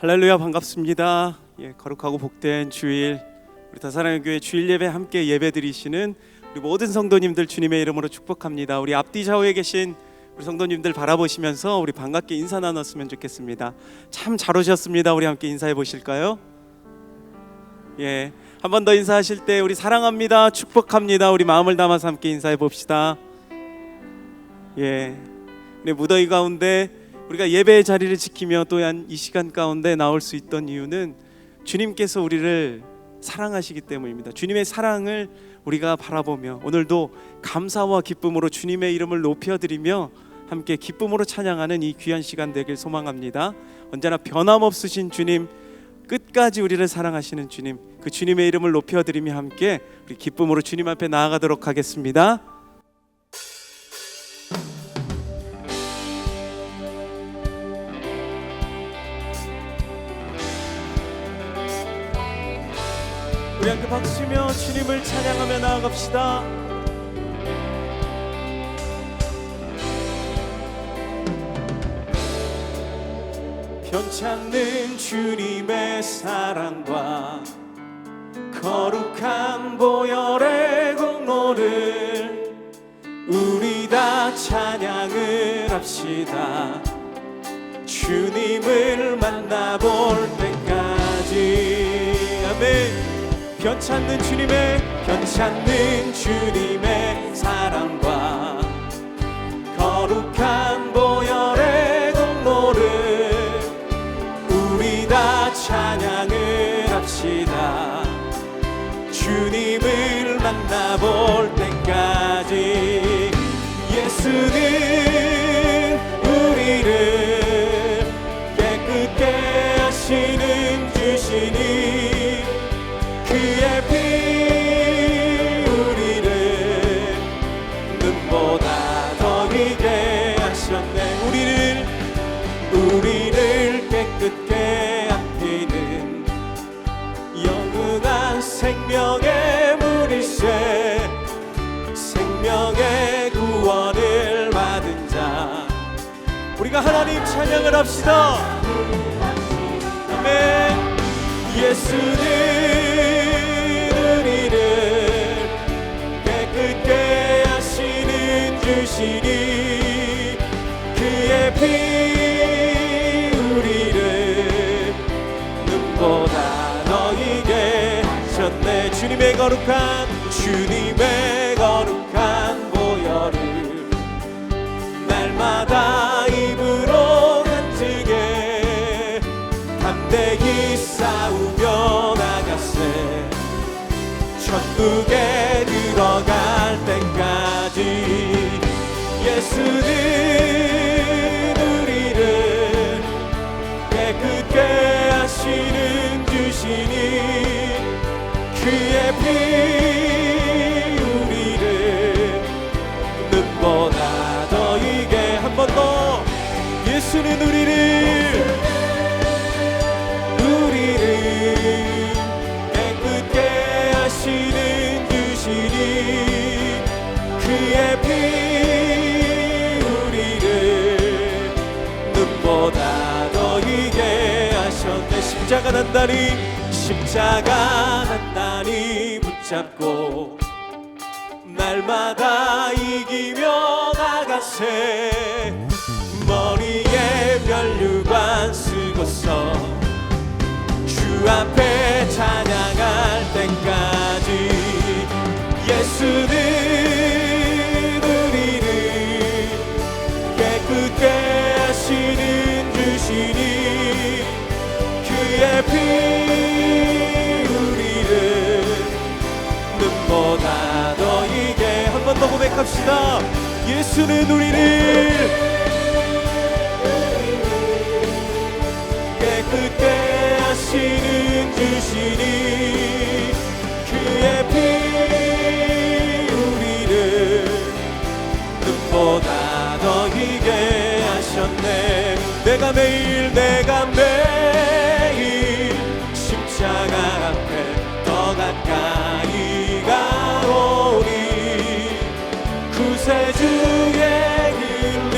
할렐루야, 반갑습니다. 거룩하고 복된 주일, 우리 다사랑의 교회 주일 예배 함께 예배 드리시는 우리 모든 성도님들 주님의 이름으로 축복합니다. 우리 앞뒤 좌우에 계신 우리 성도님들 바라보시면서 우리 반갑게 인사 나눴으면 좋겠습니다. 참 잘 오셨습니다. 우리 함께 인사해 보실까요? 한 번 더 인사하실 때 우리 사랑합니다, 축복합니다, 우리 마음을 담아서 함께 인사해 봅시다. 우리 무더위 가운데 우리가 예배의 자리를 지키며 또한 이 시간 가운데 나올 수 있던 이유는 주님께서 우리를 사랑하시기 때문입니다. 주님의 사랑을 우리가 바라보며 오늘도 감사와 기쁨으로 주님의 이름을 높여드리며 함께 기쁨으로 찬양하는 이 귀한 시간 되길 소망합니다. 언제나 변함없으신 주님, 끝까지 우리를 사랑하시는 주님, 그 주님의 이름을 높여드리며 함께 우리 기쁨으로 주님 앞에 나아가도록 하겠습니다. 우리 함께 박수치며 주님을 찬양하며 나아갑시다. 변찮는 주님의 사랑과 거룩한 보혈의 공로를 우리 다 찬양을 합시다. 주님을 만나볼 때까지. 아멘. 변찮는 주님의 사랑과 거룩한 보혈의 공로를 우리 다 찬양을 합시다. 주님을 만나볼 때까지. 예수는 우리를 깨끗게 하시는 주시니 그의 피 우리를 눈보다 더 희게 하셨네. 우리를 깨끗게 합히는 영원한 생명의 물일세. 생명의 구원을 받은 자, 우리가 하나님 찬양을 합시다. 아멘. 예수는 우리를 깨끗게 하시는 주시니 그의 피 우리를 눈보다 더 희게 하셨네. 주님의 거룩한 보혈을 날마다 입으로 간증해 담대히 싸우며 나가세. 천국에 들어갈 때까지. 예수는 우리를 깨끗게 하시는 주시니 그의 피 우리를 눈보다 더 희게. 한 번 더. 예수는 우리를 깨끗게 하시는 주시니 그의 피 우리를 눈보다 더 희게 하셨네. 십자가 단단히 붙잡고 날마다 이기며 나가세. 머리에 면류관 쓰고서 주 앞에 찬양할 때까지. 예수는 우리를 깨끗게 하시는 주시니 그의 피 우리를 눈보다 더 희게. 한 번 더 고백합시다. 예수는 우리를 깨끗게 하시는 주시니 그의 피 우리를 눈보다 더 희게 하셨네. 내가 매일 십자가 앞에 더 가까이 가오니 구세주의 흘린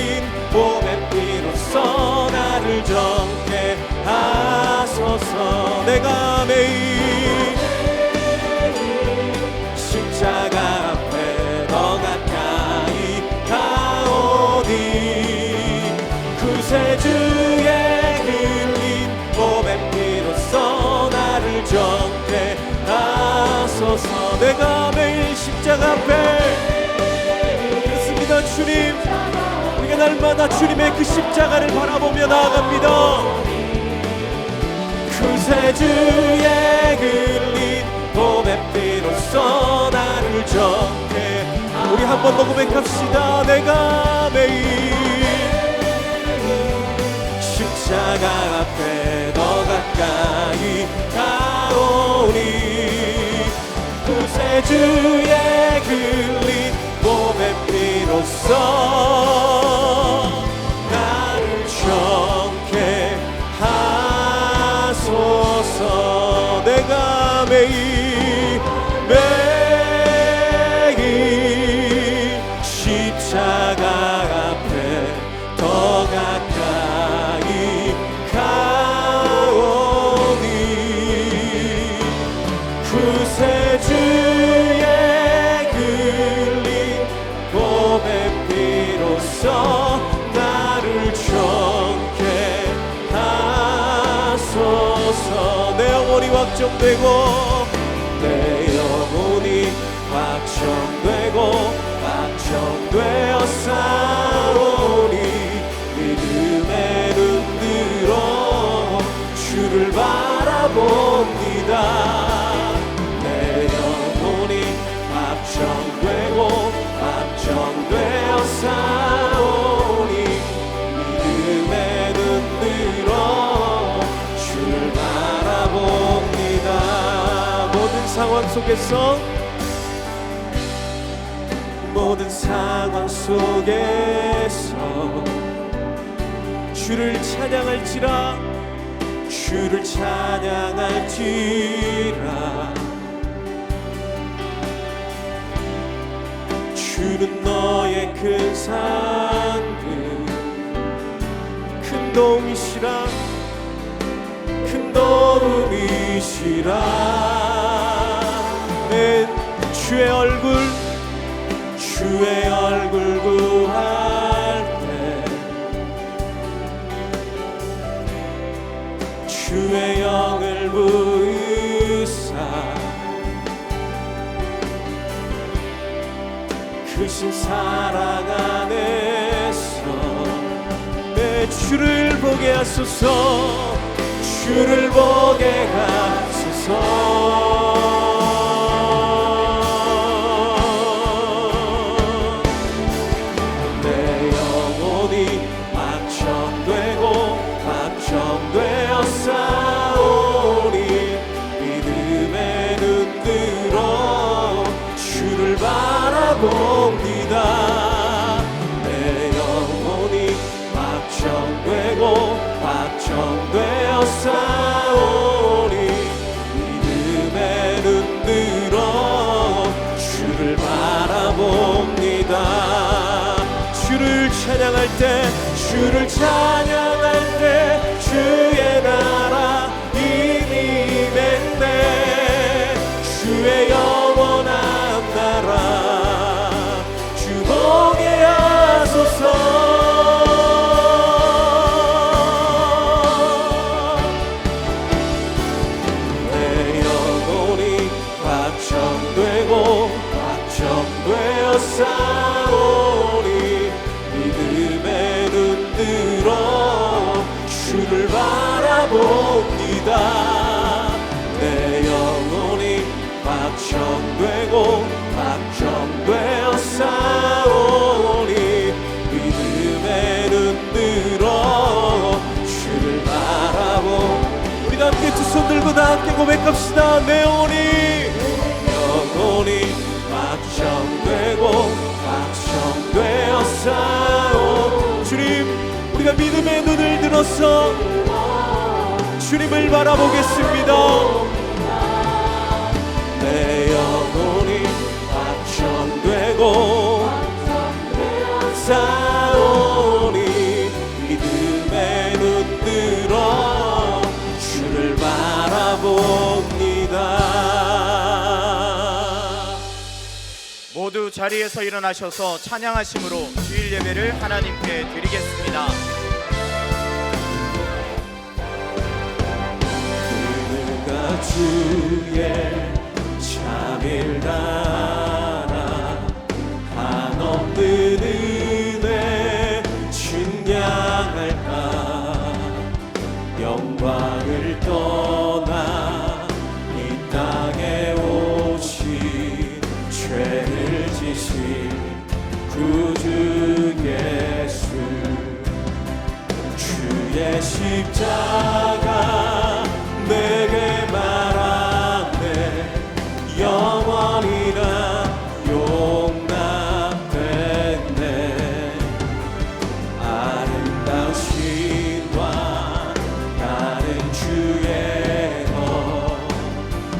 몸의 피로써 나를 정케 하소서. 내가 매일 십자가 앞에 더 가까이 가오니 구세주의 흘린 몸의 피로써 나를 정케 하소서. 내가 매일 십자가 앞에 그렇습니다. 주님, 우리가 날마다 주님의 그 십자가를 바라보며 나아갑니다. 구세주의 흘린 몸의 피로써 나를 정케. 우리 한 번 더 고백합시다. 내가 매일 십자가 앞에 더 가까이 가오니 구세주의 흘린 몸의 피로써 나를 정케 하소서. 내가 매일 십자가 앞에 더 가까이 가오니 구세주의 흘린 몸의 피로써 나를 정케 하소서. 내 영혼이 확정되고 내 영혼이 확정되고 확정되어 싸우니 믿음의 눈 들어 주를 바라봅니다. 내 영혼이 확정되고 확정되어 싸우니 믿음의 눈 들어 주를 바라봅니다. 모든 상황 속에서 주를 찬양할지라 주를 찬양할지라 주는 너의 큰 산들 큰 도움이시라 큰 도움이시라. 내 주의 얼굴 구할 때 주의 영을 부으사 크신 사랑 안에서 내 주를 보게 하소서. 주를 보게 하소서. 확정되어 싸우니 믿음의 눈 들어 주를 바라봅니다. 내 영혼이 확정되고 확정되어 싸우니 믿음의 눈 들어 주를 바라봅니다. 주를 찬양할 때 주를 찬양할 때 주의 나라 이미 맹대 주의 영원한 나라 주 보게 하소서. 내 영혼이 확정되고 확정되어 싸우니 믿음의 눈 들어 주를 바라봅니다. 내 영혼이 확정되고 확정되어 싸우니 믿음의 눈 들어 주를 바라보. 우리가 함께 두 손 들고 다 함께 고백합시다. 내 영혼이 확정되고 확정되어 싸우. 주님, 우리가 믿음의 눈을 들어서 주님을 바라보겠습니다. 내 영혼이 확정되고 싸우니 믿음의 눈 들어 주를 바라보. 모두 자리에서 일어나셔서 찬양하심으로 주일 예배를 하나님께 드리겠습니다. 그가 주의 참일 나라 한없는 은혜 찬양할까 영광을 떠나 이 땅에 오신 죄를 지신 구주 예수 주의 십자가 내게 말하네 영원이나 용납했네 아름다운 신과 나는 주의 너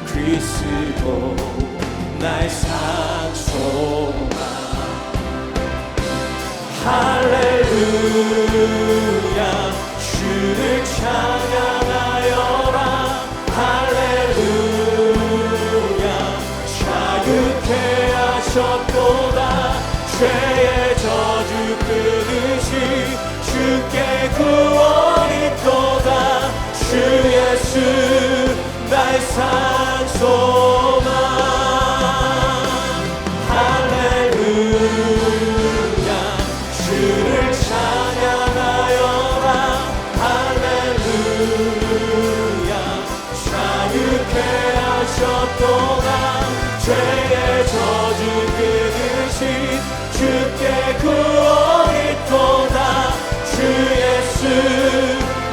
그리스도 나의 상소망 할렐루야 주를 찬양하여라 할렐루야 자유케 하셨도다 죄의 저주 끊으시 주께 구원이 있도다 주 예수 나의 상소망 할렐루야 주를 찬양하여라 할렐루야 자유케 하셨도다 죄의 저주 끊으신 주께 구원이 있도다 주 예수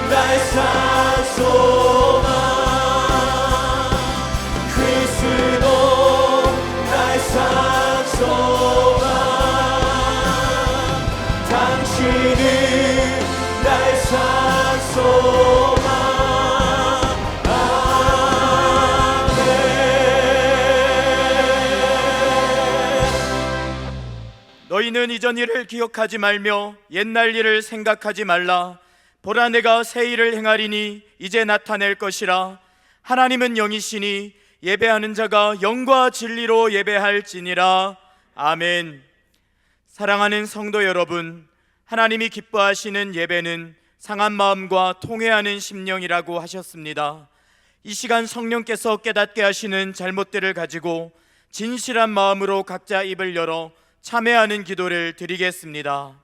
나의 상소망 그리스도 나의 상소망 당신은 나의 상소망 아멘. 너희는 이전 일을 기억하지 말며 옛날 일을 생각하지 말라. 보라 내가 새 일을 행하리니 이제 나타낼 것이라. 하나님은 영이시니 예배하는 자가 영과 진리로 예배할지니라. 아멘. 사랑하는 성도 여러분, 하나님이 기뻐하시는 예배는 상한 마음과 통회하는 심령이라고 하셨습니다. 이 시간 성령께서 깨닫게 하시는 잘못들을 가지고 진실한 마음으로 각자 입을 열어 참회하는 기도를 드리겠습니다.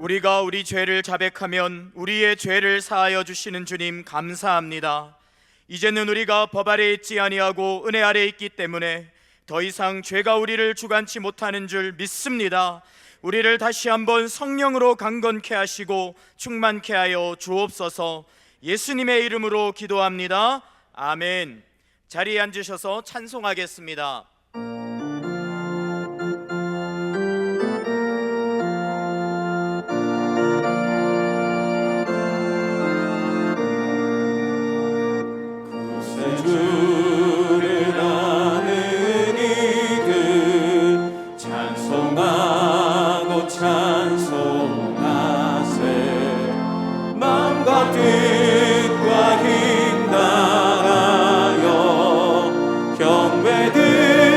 우리가 우리 죄를 자백하면 우리의 죄를 사하여 주시는 주님 감사합니다. 이제는 우리가 법 아래 있지 아니하고 은혜 아래 있기 때문에 더 이상 죄가 우리를 주관치 못하는 줄 믿습니다. 우리를 다시 한번 성령으로 강건케 하시고 충만케 하여 주옵소서. 예수님의 이름으로 기도합니다. 아멘. 자리에 앉으셔서 찬송하겠습니다. 주를 아는 이들 찬송하고 찬송하세 마음과 뜻과 힘 다하여 경배들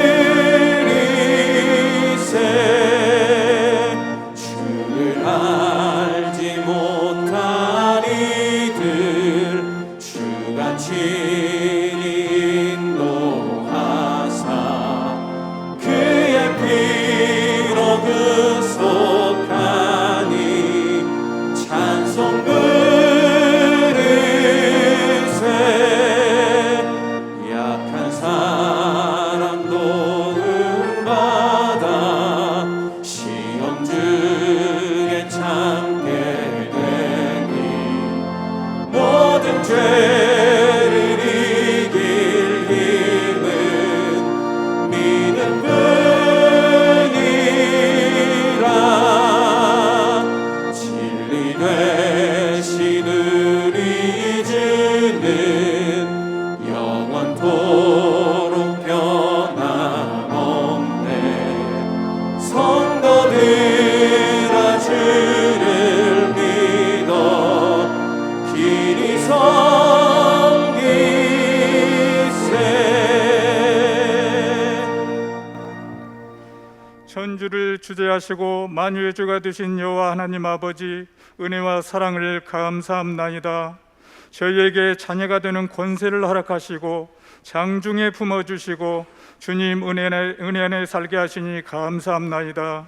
주재하시고 만유의 주가 되신 여호와 하나님 아버지, 은혜와 사랑을 감사합나이다. 저희에게 자녀가 되는 권세를 허락하시고 장중에 품어주시고 주님 은혜 안에 살게 하시니 감사합나이다.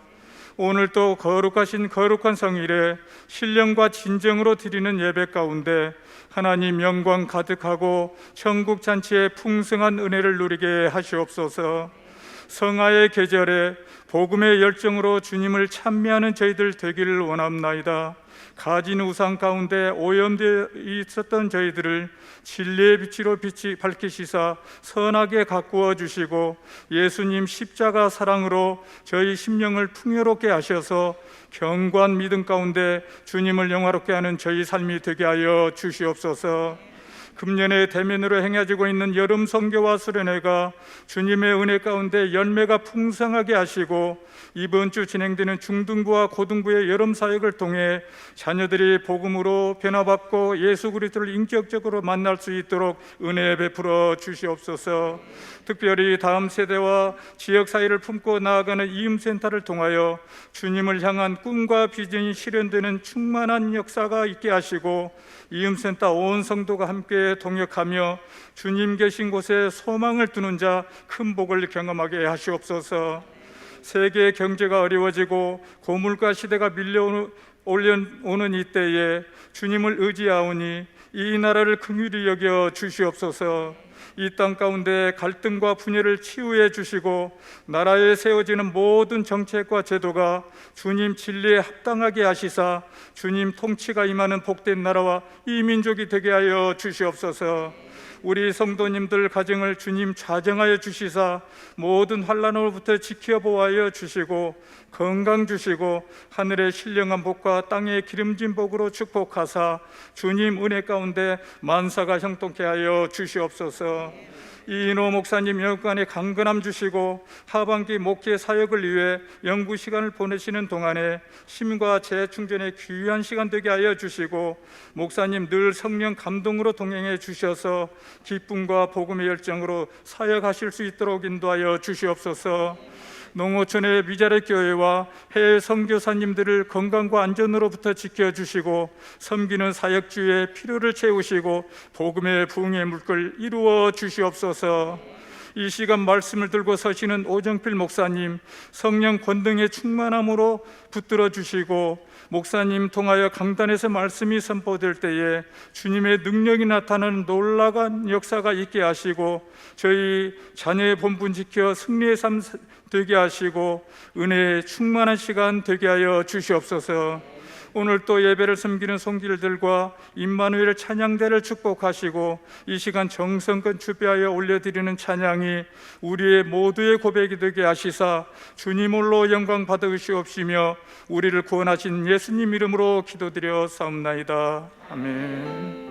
오늘 또 거룩하신 거룩한 성일에 신령과 진정으로 드리는 예배 가운데 하나님 영광 가득하고 천국 잔치의 풍성한 은혜를 누리게 하시옵소서. 성화의 계절에 복음의 열정으로 주님을 찬미하는 저희들 되기를 원합나이다. 가진 우상 가운데 오염되어 있었던 저희들을 진리의 빛으로 밝히시사 선하게 가꾸어 주시고 예수님 십자가 사랑으로 저희 심령을 풍요롭게 하셔서 견고한 믿음 가운데 주님을 영화롭게 하는 저희 삶이 되게 하여 주시옵소서. 금년에 대면으로 행해지고 있는 여름 선교와 수련회가 주님의 은혜 가운데 열매가 풍성하게 하시고 이번 주 진행되는 중등부와 고등부의 여름 사역을 통해 자녀들이 복음으로 변화받고 예수 그리스도를 인격적으로 만날 수 있도록 은혜 베풀어 주시옵소서. 특별히 다음 세대와 지역 사회를 품고 나아가는 이음센터를 통하여 주님을 향한 꿈과 비전이 실현되는 충만한 역사가 있게 하시고 이음센터 온 성도가 함께 동역하며 주님 계신 곳에 소망을 두는 자 큰 복을 경험하게 하시옵소서. 세계 경제가 어려워지고 고물가 시대가 밀려오는 이때에 주님을 의지하오니 이 나라를 긍휼히 여겨 주시옵소서. 이 땅 가운데 갈등과 분열을 치유해 주시고 나라에 세워지는 모든 정책과 제도가 주님 진리에 합당하게 하시사 주님 통치가 임하는 복된 나라와 이 민족이 되게 하여 주시옵소서. 우리 성도님들 가정을 주님 좌정하여 주시사 모든 환난으로부터 지켜 보호하여 주시고 건강 주시고 하늘의 신령한 복과 땅의 기름진 복으로 축복하사 주님 은혜 가운데 만사가 형통케 하여 주시옵소서. 이인호 목사님 여간에 강건함 주시고 하반기 목회 사역을 위해 연구 시간을 보내시는 동안에 힘과 재충전의 귀한 시간 되게 하여 주시고 목사님 늘 성령 감동으로 동행해 주셔서 기쁨과 복음의 열정으로 사역하실 수 있도록 인도하여 주시옵소서. 농어촌의 미자립 교회와 해외 선교사님들을 건강과 안전으로부터 지켜주시고 섬기는 사역주의 필요를 채우시고 복음의 부흥의 물결 이루어 주시옵소서. 이 시간 말씀을 들고 서시는 오정필 목사님 성령 권능의 충만함으로 붙들어 주시고 목사님 통하여 강단에서 말씀이 선포될 때에 주님의 능력이 나타나는 놀라운 역사가 있게 하시고 저희 자녀의 본분 지켜 승리의 삶 되게 하시고 은혜의 충만한 시간 되게 하여 주시옵소서. 오늘 또 예배를 섬기는 손길들과 임마누엘 찬양대를 축복하시고 이 시간 정성껏 주배하여 올려드리는 찬양이 우리의 모두의 고백이 되게 하시사 주님 홀로 영광 받으시옵시며 우리를 구원하신 예수님 이름으로 기도드려 사옵나이다. 아멘.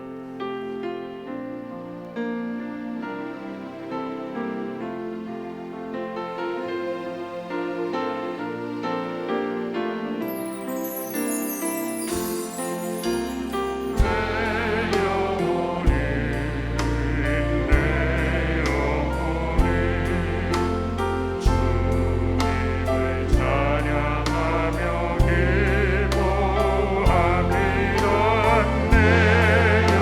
내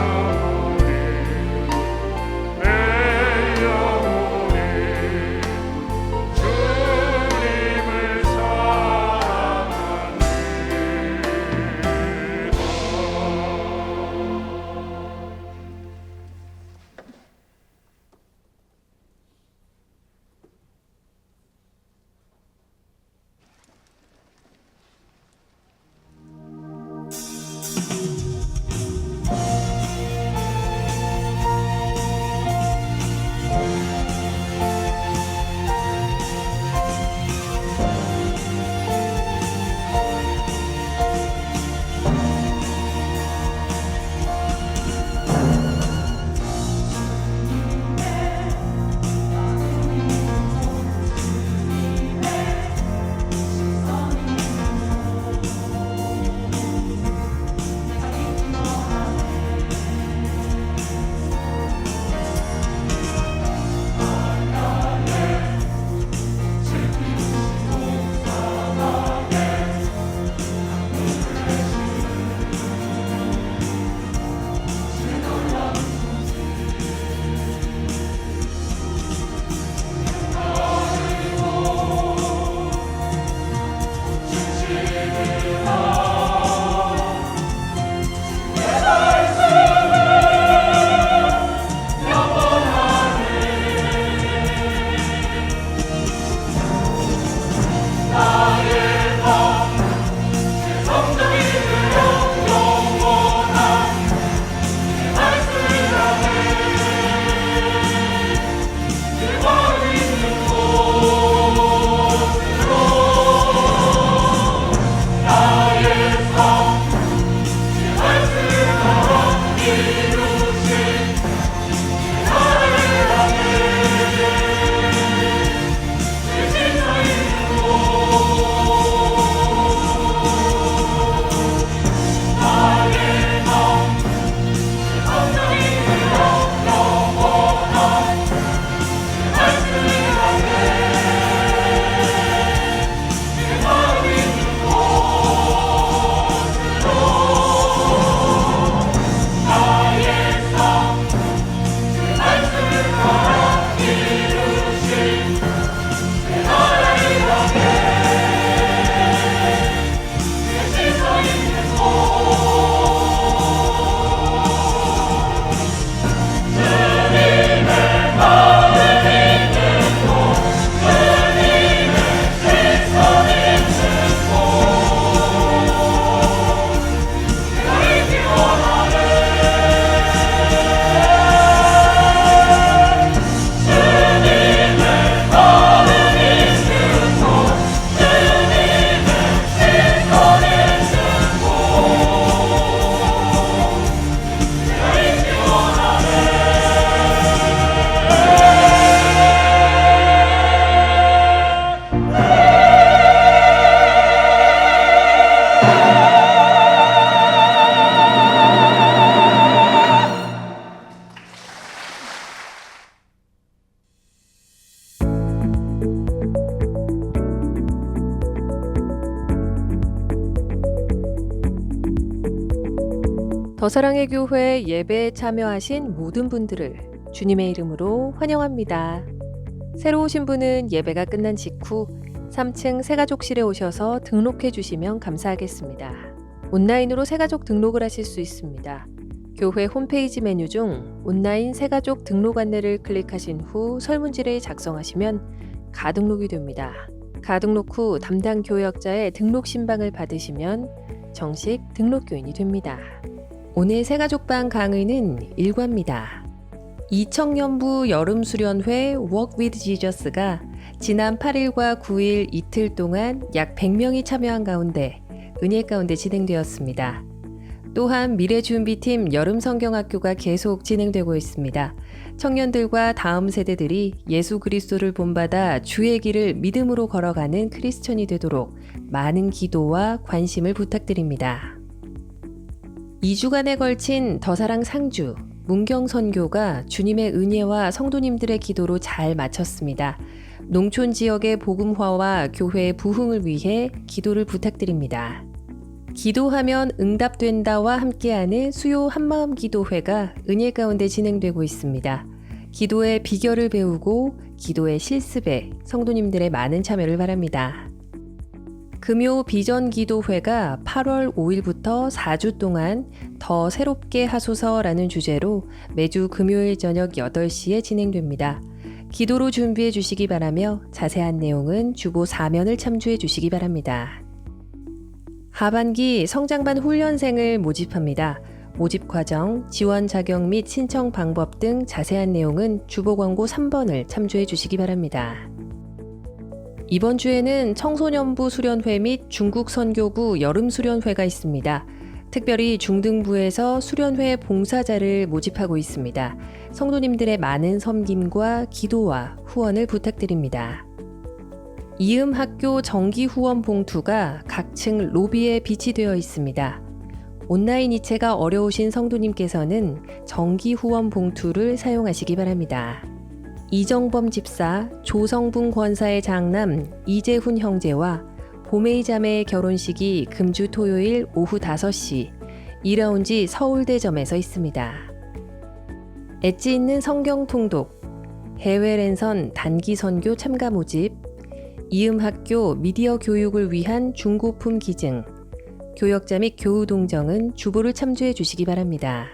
더사랑의 교회 예배에 참여하신 모든 분들을 주님의 이름으로 환영합니다. 새로 오신 분은 예배가 끝난 직후 3층 새가족실에 오셔서 등록해 주시면 감사하겠습니다. 온라인으로 새가족 등록을 하실 수 있습니다. 교회 홈페이지 메뉴 중 온라인 새가족 등록 안내를 클릭하신 후 설문지를 작성하시면 가등록이 됩니다. 가등록 후 담당 교역자의 등록 신방을 받으시면 정식 등록교인이 됩니다. 오늘 새가족방 강의는 일과입니다. 이청년부 여름수련회 Walk with Jesus가 지난 8일과 9일 이틀 동안 약 100명이 참여한 가운데 은혜 가운데 진행되었습니다. 또한 미래준비팀 여름성경학교가 계속 진행되고 있습니다. 청년들과 다음 세대들이 예수 그리스도를 본받아 주의 길을 믿음으로 걸어가는 크리스천이 되도록 많은 기도와 관심을 부탁드립니다. 2주간에 걸친 더사랑 상주 문경 선교가 주님의 은혜와 성도님들의 기도로 잘 마쳤습니다. 농촌 지역의 복음화와 교회의 부흥을 위해 기도를 부탁드립니다. 기도하면 응답된다와 함께하는 수요 한마음 기도회가 은혜 가운데 진행되고 있습니다. 기도의 비결을 배우고 기도의 실습에 성도님들의 많은 참여를 바랍니다. 금요 비전 기도회가 8월 5일부터 4주 동안 더 새롭게 하소서라는 주제로 매주 금요일 저녁 8시에 진행됩니다. 기도로 준비해 주시기 바라며 자세한 내용은 주보 4면을 참조해 주시기 바랍니다. 하반기 성장반 훈련생을 모집합니다. 모집 과정, 지원 자격 및 신청 방법 등 자세한 내용은 주보 광고 3번을 참조해 주시기 바랍니다. 이번 주에는 청소년부 수련회 및 중국 선교부 여름 수련회가 있습니다. 특별히 중등부에서 수련회 봉사자를 모집하고 있습니다. 성도님들의 많은 섬김과 기도와 후원을 부탁드립니다. 이음학교 정기 후원 봉투가 각 층 로비에 비치되어 있습니다. 온라인 이체가 어려우신 성도님께서는 정기 후원 봉투를 사용하시기 바랍니다. 이정범 집사, 조성분 권사의 장남 이재훈 형제와 보메이 자매의 결혼식이 금주 토요일 오후 5시 2라운지 서울대점에서 있습니다. 엣지 있는 성경 통독, 해외 랜선 단기 선교 참가 모집, 이음학교 미디어 교육을 위한 중고품 기증, 교역자 및 교우 동정은 주보를 참조해 주시기 바랍니다.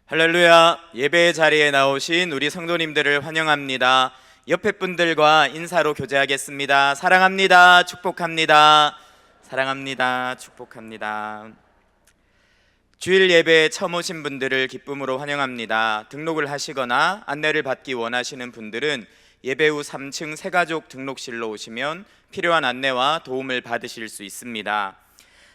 할렐루야. 예배의 자리에 나오신 우리 성도님들을 환영합니다. 옆에 분들과 인사로 교제하겠습니다. 사랑합니다. 축복합니다. 사랑합니다. 축복합니다. 주일 예배에 처음 오신 분들을 기쁨으로 환영합니다. 등록을 하시거나 안내를 받기 원하시는 분들은 예배 후 3층 새가족 등록실로 오시면 필요한 안내와 도움을 받으실 수 있습니다.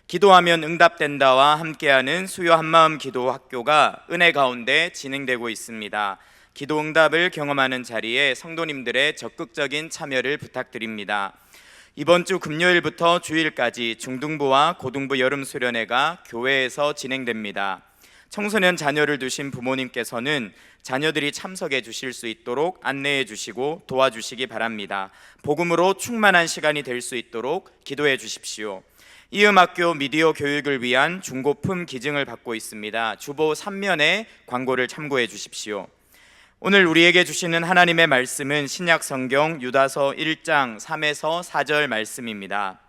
기도하면 응답된다와 함께하는 수요 한마음 기도 학교가 은혜 가운데 진행되고 있습니다. 기도 응답을 경험하는 자리에 성도님들의 적극적인 참여를 부탁드립니다. 이번 주 금요일부터 주일까지 중등부와 고등부 여름 수련회가 교회에서 진행됩니다. 청소년 자녀를 두신 부모님께서는 자녀들이 참석해 주실 수 있도록 안내해 주시고 도와주시기 바랍니다. 복음으로 충만한 시간이 될 수 있도록 기도해 주십시오. 이음학교 미디어 교육을 위한 중고품 기증을 받고 있습니다. 주보 3면에 광고를 참고해 주십시오. 오늘 우리에게 주시는 하나님의 말씀은 신약 성경 유다서 1장 3에서 4절 말씀입니다.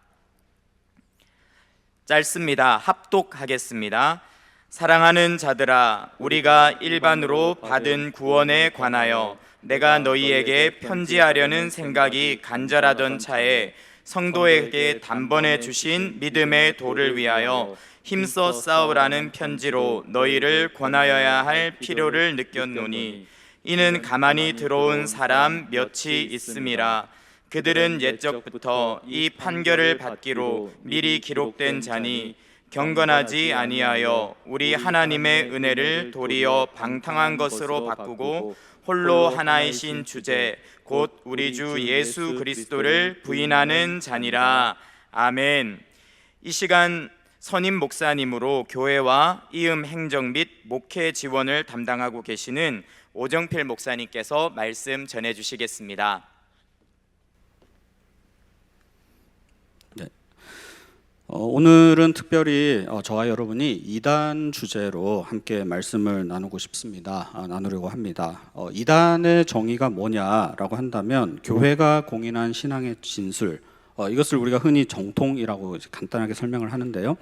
짧습니다. 합독하겠습니다. 사랑하는 자들아, 우리가 일반으로 받은 구원에 관하여 내가 너희에게 편지하려는 생각이 간절하던 차에 성도에게 단번에 주신 믿음의 도를 위하여 힘써 싸우라는 편지로 너희를 권하여야 할 필요를 느꼈노니 이는 가만히 들어온 사람 몇이 있음이라. 그들은 옛적부터 이 판결을 받기로 미리 기록된 자니 경건하지 아니하여 우리 하나님의 은혜를 도리어 방탕한 것으로 바꾸고 홀로 하나이신 주제 곧 우리 주 예수 그리스도를 부인하는 자니라. 아멘. 이 시간 선임 목사님으로 교회와 이음 행정 및 목회 지원을 담당하고 계시는 오정필 목사님께서 말씀 전해 주시겠습니다. 네. 오늘은 특별히 저와 여러분이 이단 주제로 함께 말씀을 나누고 싶습니다. 나누려고 합니다. 이단의 정의가 뭐냐라고 한다면 교회가 공인한 신앙의 진술, 이것을 우리가 흔히 정통이라고 간단하게 설명을 하는데요.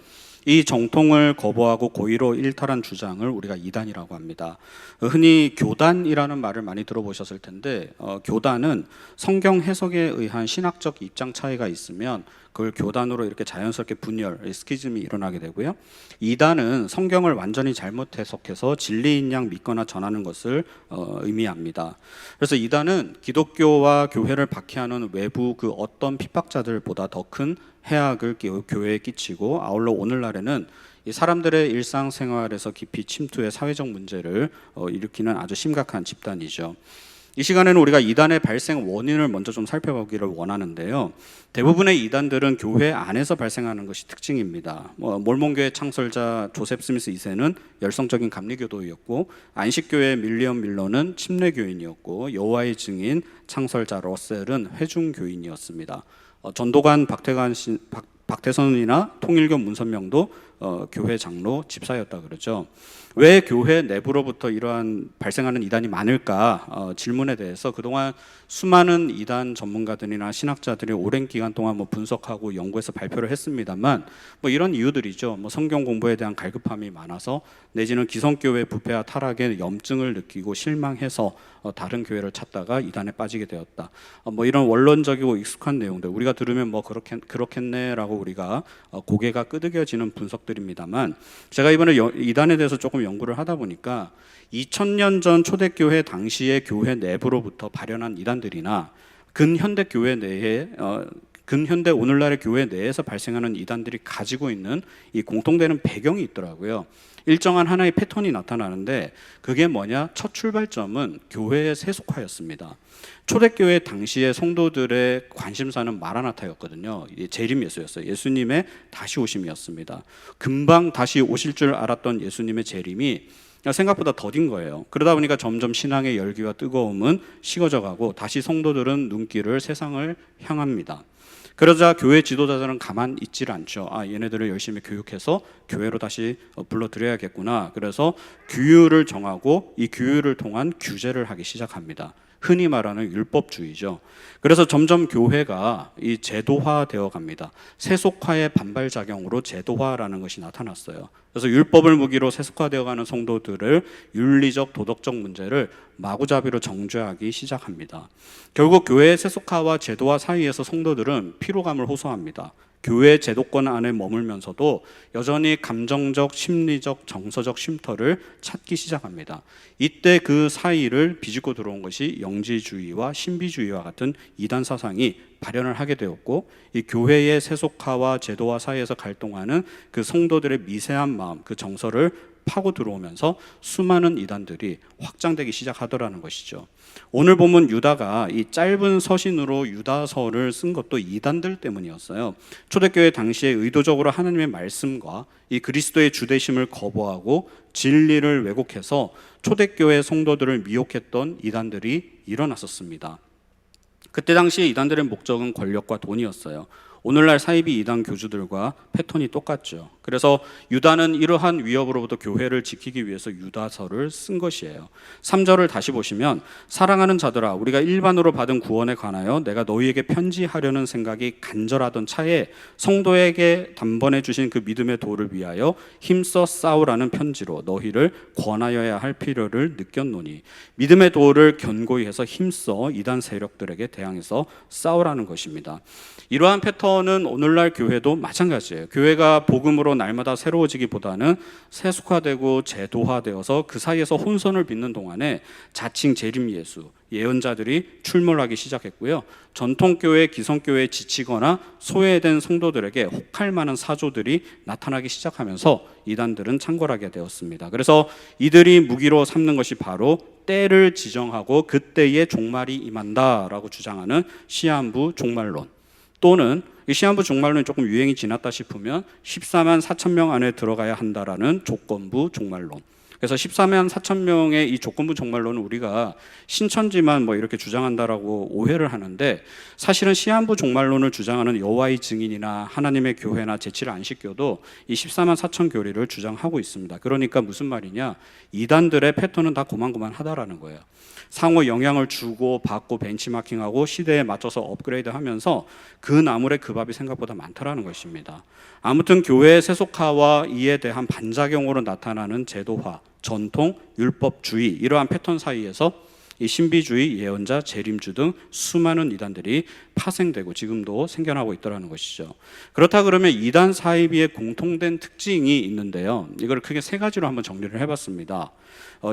이 정통을 거부하고 고의로 일탈한 주장을 우리가 이단이라고 합니다. 흔히 교단이라는 말을 많이 들어보셨을 텐데 교단은 성경 해석에 의한 신학적 입장 차이가 있으면 그걸 교단으로 이렇게 자연스럽게 분열, 스키즘이 일어나게 되고요. 이단은 성경을 완전히 잘못 해석해서 진리인 양 믿거나 전하는 것을 의미합니다. 그래서 이단은 기독교와 교회를 박해하는 외부 그 어떤 핍박자들보다 더 큰 해악을 교회에 끼치고 아울러 오늘날에는 이 사람들의 일상생활에서 깊이 침투해 사회적 문제를 일으키는 아주 심각한 집단이죠. 이 시간에는 우리가 이단의 발생 원인을 먼저 좀 살펴보기를 원하는데요. 대부분의 이단들은 교회 안에서 발생하는 것이 특징입니다. 몰몬교회 창설자 조셉 스미스 2세는 열성적인 감리교도였고, 안식교회 밀리엄 밀러는 침례교인이었고, 여호와의 증인 창설자 러셀은 회중교인이었습니다. 전도관 박태선이나 통일교 문선명도 교회 장로 집사였다 그러죠. 왜 교회 내부로부터 이러한 발생하는 이단이 많을까 질문에 대해서 그동안 수많은 이단 전문가들이나 신학자들이 오랜 기간 동안 분석하고 연구해서 발표를 했습니다만 이런 이유들이죠. 성경 공부에 대한 갈급함이 많아서 내지는 기성교회 부패와 타락에 염증을 느끼고 실망해서 다른 교회를 찾다가 이단에 빠지게 되었다. 이런 원론적이고 익숙한 내용들 우리가 들으면 그렇겠네라고 우리가 고개가 끄덕여지는 분석들입니다만 제가 이번에 이단에 대해서 조금 연구를 하다 보니까 2000년 전 초대교회 당시의 교회 내부로부터 발현한 이단들이나 근현대 교회 내에 근현대 오늘날의 교회 내에서 발생하는 이단들이 가지고 있는 이 공통되는 배경이 있더라고요. 일정한 하나의 패턴이 나타나는데 그게 뭐냐? 첫 출발점은 교회의 세속화였습니다. 초대교회 당시의 성도들의 관심사는 마라나타였거든요. 재림 예수였어요. 예수님의 다시 오심이었습니다. 금방 다시 오실 줄 알았던 예수님의 재림이 생각보다 더딘 거예요. 그러다 보니까 점점 신앙의 열기와 뜨거움은 식어져 가고 다시 성도들은 눈길을 세상을 향합니다. 그러자 교회 지도자들은 가만 있질 않죠. 얘네들을 열심히 교육해서 교회로 다시 불러들여야겠구나. 그래서 규율을 정하고 이 규율을 통한 규제를 하기 시작합니다. 흔히 말하는 율법주의죠. 그래서 점점 교회가 이 제도화되어 갑니다. 세속화의 반발작용으로 제도화라는 것이 나타났어요. 그래서 율법을 무기로 세속화되어가는 성도들을 윤리적, 도덕적 문제를 마구잡이로 정죄하기 시작합니다. 결국 교회의 세속화와 제도화 사이에서 성도들은 피로감을 호소합니다. 교회 제도권 안에 머물면서도 여전히 감정적, 심리적, 정서적 쉼터를 찾기 시작합니다. 이때 그 사이를 비집고 들어온 것이 영지주의와 신비주의와 같은 이단 사상이 발현을 하게 되었고 이 교회의 세속화와 제도화 사이에서 갈등하는 그 성도들의 미세한 마음, 그 정서를 파고 들어오면서 수많은 이단들이 확장되기 시작하더라는 것이죠. 오늘 보면 유다가 이 짧은 서신으로 유다서를 쓴 것도 이단들 때문이었어요. 초대교회 당시에 의도적으로 하나님의 말씀과 이 그리스도의 주되심을 거부하고 진리를 왜곡해서 초대교회 성도들을 미혹했던 이단들이 일어났었습니다. 그때 당시에 이단들의 목적은 권력과 돈이었어요. 오늘날 사이비 이단 교주들과 패턴이 똑같죠. 그래서 유다는 이러한 위협으로부터 교회를 지키기 위해서 유다서를 쓴 것이에요. 3절을 다시 보시면 사랑하는 자들아 우리가 일반으로 받은 구원에 관하여 내가 너희에게 편지하려는 생각이 간절하던 차에 성도에게 단번에 주신 그 믿음의 도를 위하여 힘써 싸우라는 편지로 너희를 권하여야 할 필요를 느꼈노니 믿음의 도를 견고히 해서 힘써 이단 세력들에게 대항해서 싸우라는 것입니다. 이러한 패턴은 오늘날 교회도 마찬가지예요. 교회가 복음으로 날마다 새로워지기보다는 세속화되고 제도화되어서 그 사이에서 혼선을 빚는 동안에 자칭 재림 예수, 예언자들이 출몰하기 시작했고요. 전통교회, 기성교회에 지치거나 소외된 성도들에게 혹할 만한 사조들이 나타나기 시작하면서 이단들은 창궐하게 되었습니다. 그래서 이들이 무기로 삼는 것이 바로 때를 지정하고 그때의 종말이 임한다라고 주장하는 시한부 종말론, 또는 이 시한부 종말론이 조금 유행이 지났다 싶으면 14만 4천 명 안에 들어가야 한다라는 조건부 종말론, 그래서 14만 4천 명의 이 조건부 종말론은 우리가 신천지만 뭐 이렇게 주장한다라고 오해를 하는데, 사실은 시한부 종말론을 주장하는 여호와의 증인이나 하나님의 교회나 제7 안식교도 이 14만 4천 교리를 주장하고 있습니다. 그러니까 무슨 말이냐, 이단들의 패턴은 다 고만고만하다라는 거예요. 상호 영향을 주고 받고 벤치마킹하고 시대에 맞춰서 업그레이드하면서 그 나물에 그 밥이 생각보다 많다라는 것입니다. 아무튼 교회의 세속화와 이에 대한 반작용으로 나타나는 제도화, 전통, 율법주의, 이러한 패턴 사이에서 이 신비주의, 예언자, 재림주 등 수많은 이단들이 파생되고 지금도 생겨나고 있다는 것이죠. 그렇다 그러면 이단 사이비의 공통된 특징이 있는데요, 이걸 크게 세 가지로 한번 정리를 해봤습니다.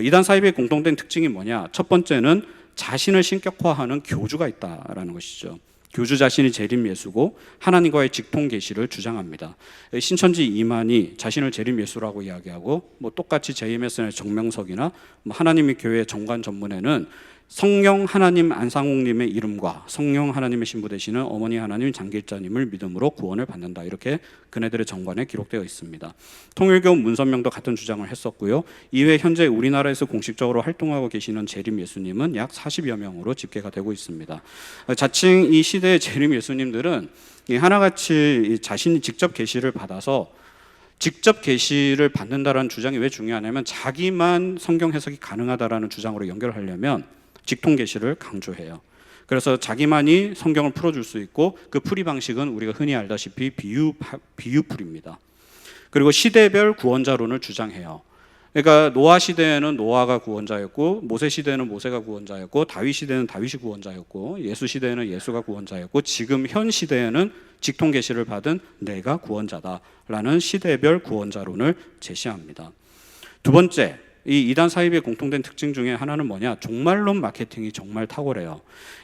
이단 사이비의 공통된 특징이 뭐냐? 첫 번째는 자신을 신격화하는 교주가 있다라는 것이죠. 교주 자신이 재림 예수고 하나님과의 직통 계시를 주장합니다. 신천지 이만희 자신을 재림 예수라고 이야기하고, 뭐 똑같이 JMS의 정명석이나 하나님의 교회 정관 전문에는 성령 하나님 안상홍님의 이름과 성령 하나님의 신부 되시는 어머니 하나님 장길자님을 믿음으로 구원을 받는다, 이렇게 그네들의 정관에 기록되어 있습니다. 통일교 문선명도 같은 주장을 했었고요. 이외에 현재 우리나라에서 공식적으로 활동하고 계시는 재림 예수님은 약 40여 명으로 집계가 되고 있습니다. 자칭 이 시대의 재림 예수님들은 하나같이 자신이 직접 계시를 받아서 직접 계시를 받는다라는 주장이 왜 중요하냐면, 자기만 성경 해석이 가능하다라는 주장으로 연결하려면 직통 계시를 강조해요. 그래서 자기만이 성경을 풀어줄 수 있고, 그 풀이 방식은 우리가 흔히 알다시피 비유풀입니다. 그리고 시대별 구원자론을 주장해요. 그러니까 노아 시대에는 노아가 구원자였고, 모세 시대에는 모세가 구원자였고, 다윗 시대에는 다윗이 구원자였고, 예수 시대에는 예수가 구원자였고, 지금 현 시대에는 직통 계시를 받은 내가 구원자다라는 시대별 구원자론을 제시합니다. 두 번째, 이 이단 사이비의 공통된 특징 중에 하나는 뭐냐? 종말론 마케팅이 정말 탁월해요.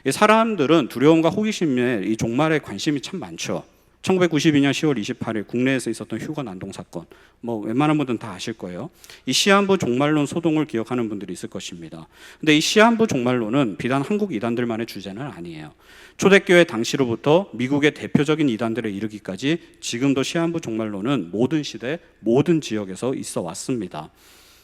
이 사람들은 두려움과 호기심에 이 종말에 관심이 참 많죠. 1992년 10월 28일 국내에서 있었던 휴거 난동 사건, 뭐 웬만한 분들은 다 아실 거예요. 이 시한부 종말론 소동을 기억하는 분들이 있을 것입니다. 근데 이 시한부 종말론은 비단 한국 이단들만의 주제는 아니에요. 초대교회 당시로부터 미국의 대표적인 이단들에 이르기까지 지금도 시한부 종말론은 모든 시대, 모든 지역에서 있어 왔습니다.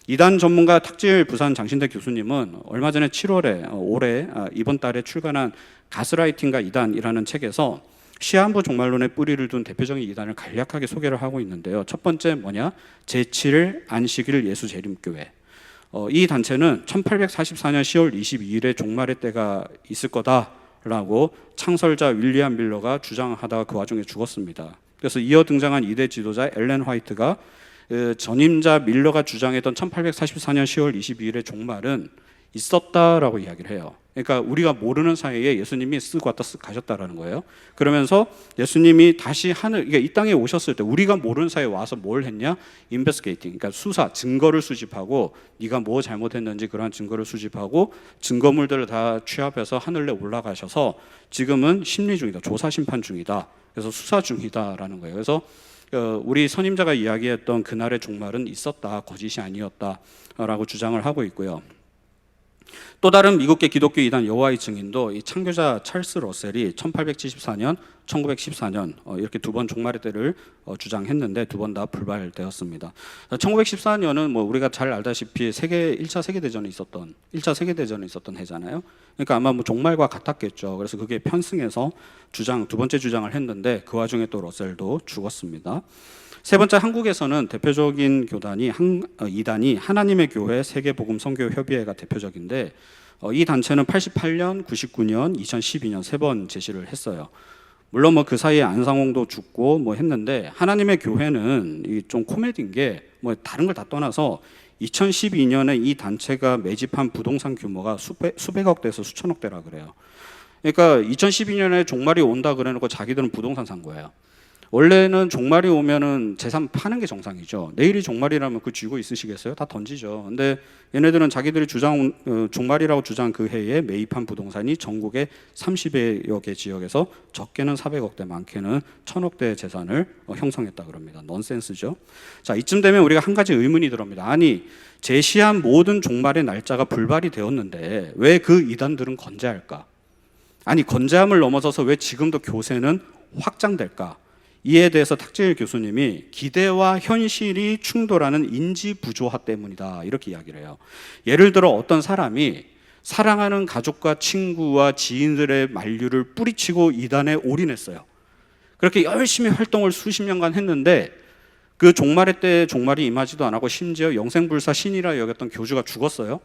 이단 전문가 탁질 부산 장신대 교수님은 얼마 전에 7월에 이번 달에 출간한 가스라이팅과 이단이라는 책에서 시한부 종말론의 뿌리를 둔 대표적인 이단을 간략하게 소개를 하고 있는데요. 첫 번째 뭐냐? 제7일 안식일 예수 재림교회. 이 단체는 1844년 10월 22일에 종말의 때가 있을 거다라고 창설자 윌리엄 밀러가 주장하다가 그 와중에 죽었습니다. 그래서 이어 등장한 이대 지도자 엘렌 화이트가 전임자 밀러가 주장했던 1844년 10월 22일의 종말은 있었다라고 이야기를 해요. 그러니까 우리가 모르는 사이에 예수님이 쓰고 왔다 쓱 가셨다라는 거예요. 그러면서 예수님이 다시 그러니까 이 땅에 오셨을 때 우리가 모르는 사이에 와서 뭘 했냐? 인베스게이팅, 그러니까 수사, 증거를 수집하고 네가 뭐 잘못했는지 그러한 증거를 수집하고 증거물들을 다 취합해서 하늘에 올라가셔서 지금은 심리 중이다, 조사 심판 중이다. 그래서 수사 중이다라는 거예요. 그래서 우리 선임자가 이야기했던 그날의 종말은 있었다, 거짓이 아니었다라고 주장을 하고 있고요. 또 다른 미국계 기독교 이단 여호와의 증인도 이 창교자 찰스 러셀이 1874년, 1914년 이렇게 두 번 종말의 때를 주장했는데 두 번 다 불발되었습니다. 1914년은 뭐 우리가 잘 알다시피 1차 세계대전이 있었던 해잖아요. 그러니까 아마 뭐 종말과 같았겠죠. 그래서 그게 편승해서 두 번째 주장을 했는데 그 와중에 또 러셀도 죽었습니다. 세 번째, 한국에서는 대표적인 이단이 하나님의 교회 세계복음 선교 협의회가 대표적인데 이 단체는 88년, 99년, 2012년 세 번 제시를 했어요. 물론 뭐 그 사이에 안상홍도 죽고 뭐 했는데, 하나님의 교회는 좀 코미디인 게 뭐 다른 걸 다 떠나서 2012년에 이 단체가 매집한 부동산 규모가 수백억 대에서 수천억 대라 그래요. 그러니까 2012년에 종말이 온다 그래놓고 자기들은 부동산 산 거예요. 원래는 종말이 오면은 재산 파는 게 정상이죠. 내일이 종말이라면 그 쥐고 있으시겠어요? 다 던지죠. 근데 얘네들은 자기들이 종말이라고 주장한 그 해에 매입한 부동산이 전국의 30여 개 지역에서 적게는 400억 대, 많게는 1000억 대 재산을 형성했다 그럽니다. 넌센스죠. 자, 이쯤 되면 우리가 한 가지 의문이 들어옵니다. 아니, 제시한 모든 종말의 날짜가 불발이 되었는데 왜 그 이단들은 건재할까? 아니, 건재함을 넘어서서 왜 지금도 교세는 확장될까? 이에 대해서 탁재일 교수님이 기대와 현실이 충돌하는 인지 부조화 때문이다 이렇게 이야기를 해요. 예를 들어 어떤 사람이 사랑하는 가족과 친구와 지인들의 만류를 뿌리치고 이단에 올인했어요. 그렇게 열심히 활동을 수십 년간 했는데 그 종말의 때 종말이 임하지도 않고 심지어 영생불사 신이라 여겼던 교주가 죽었어요.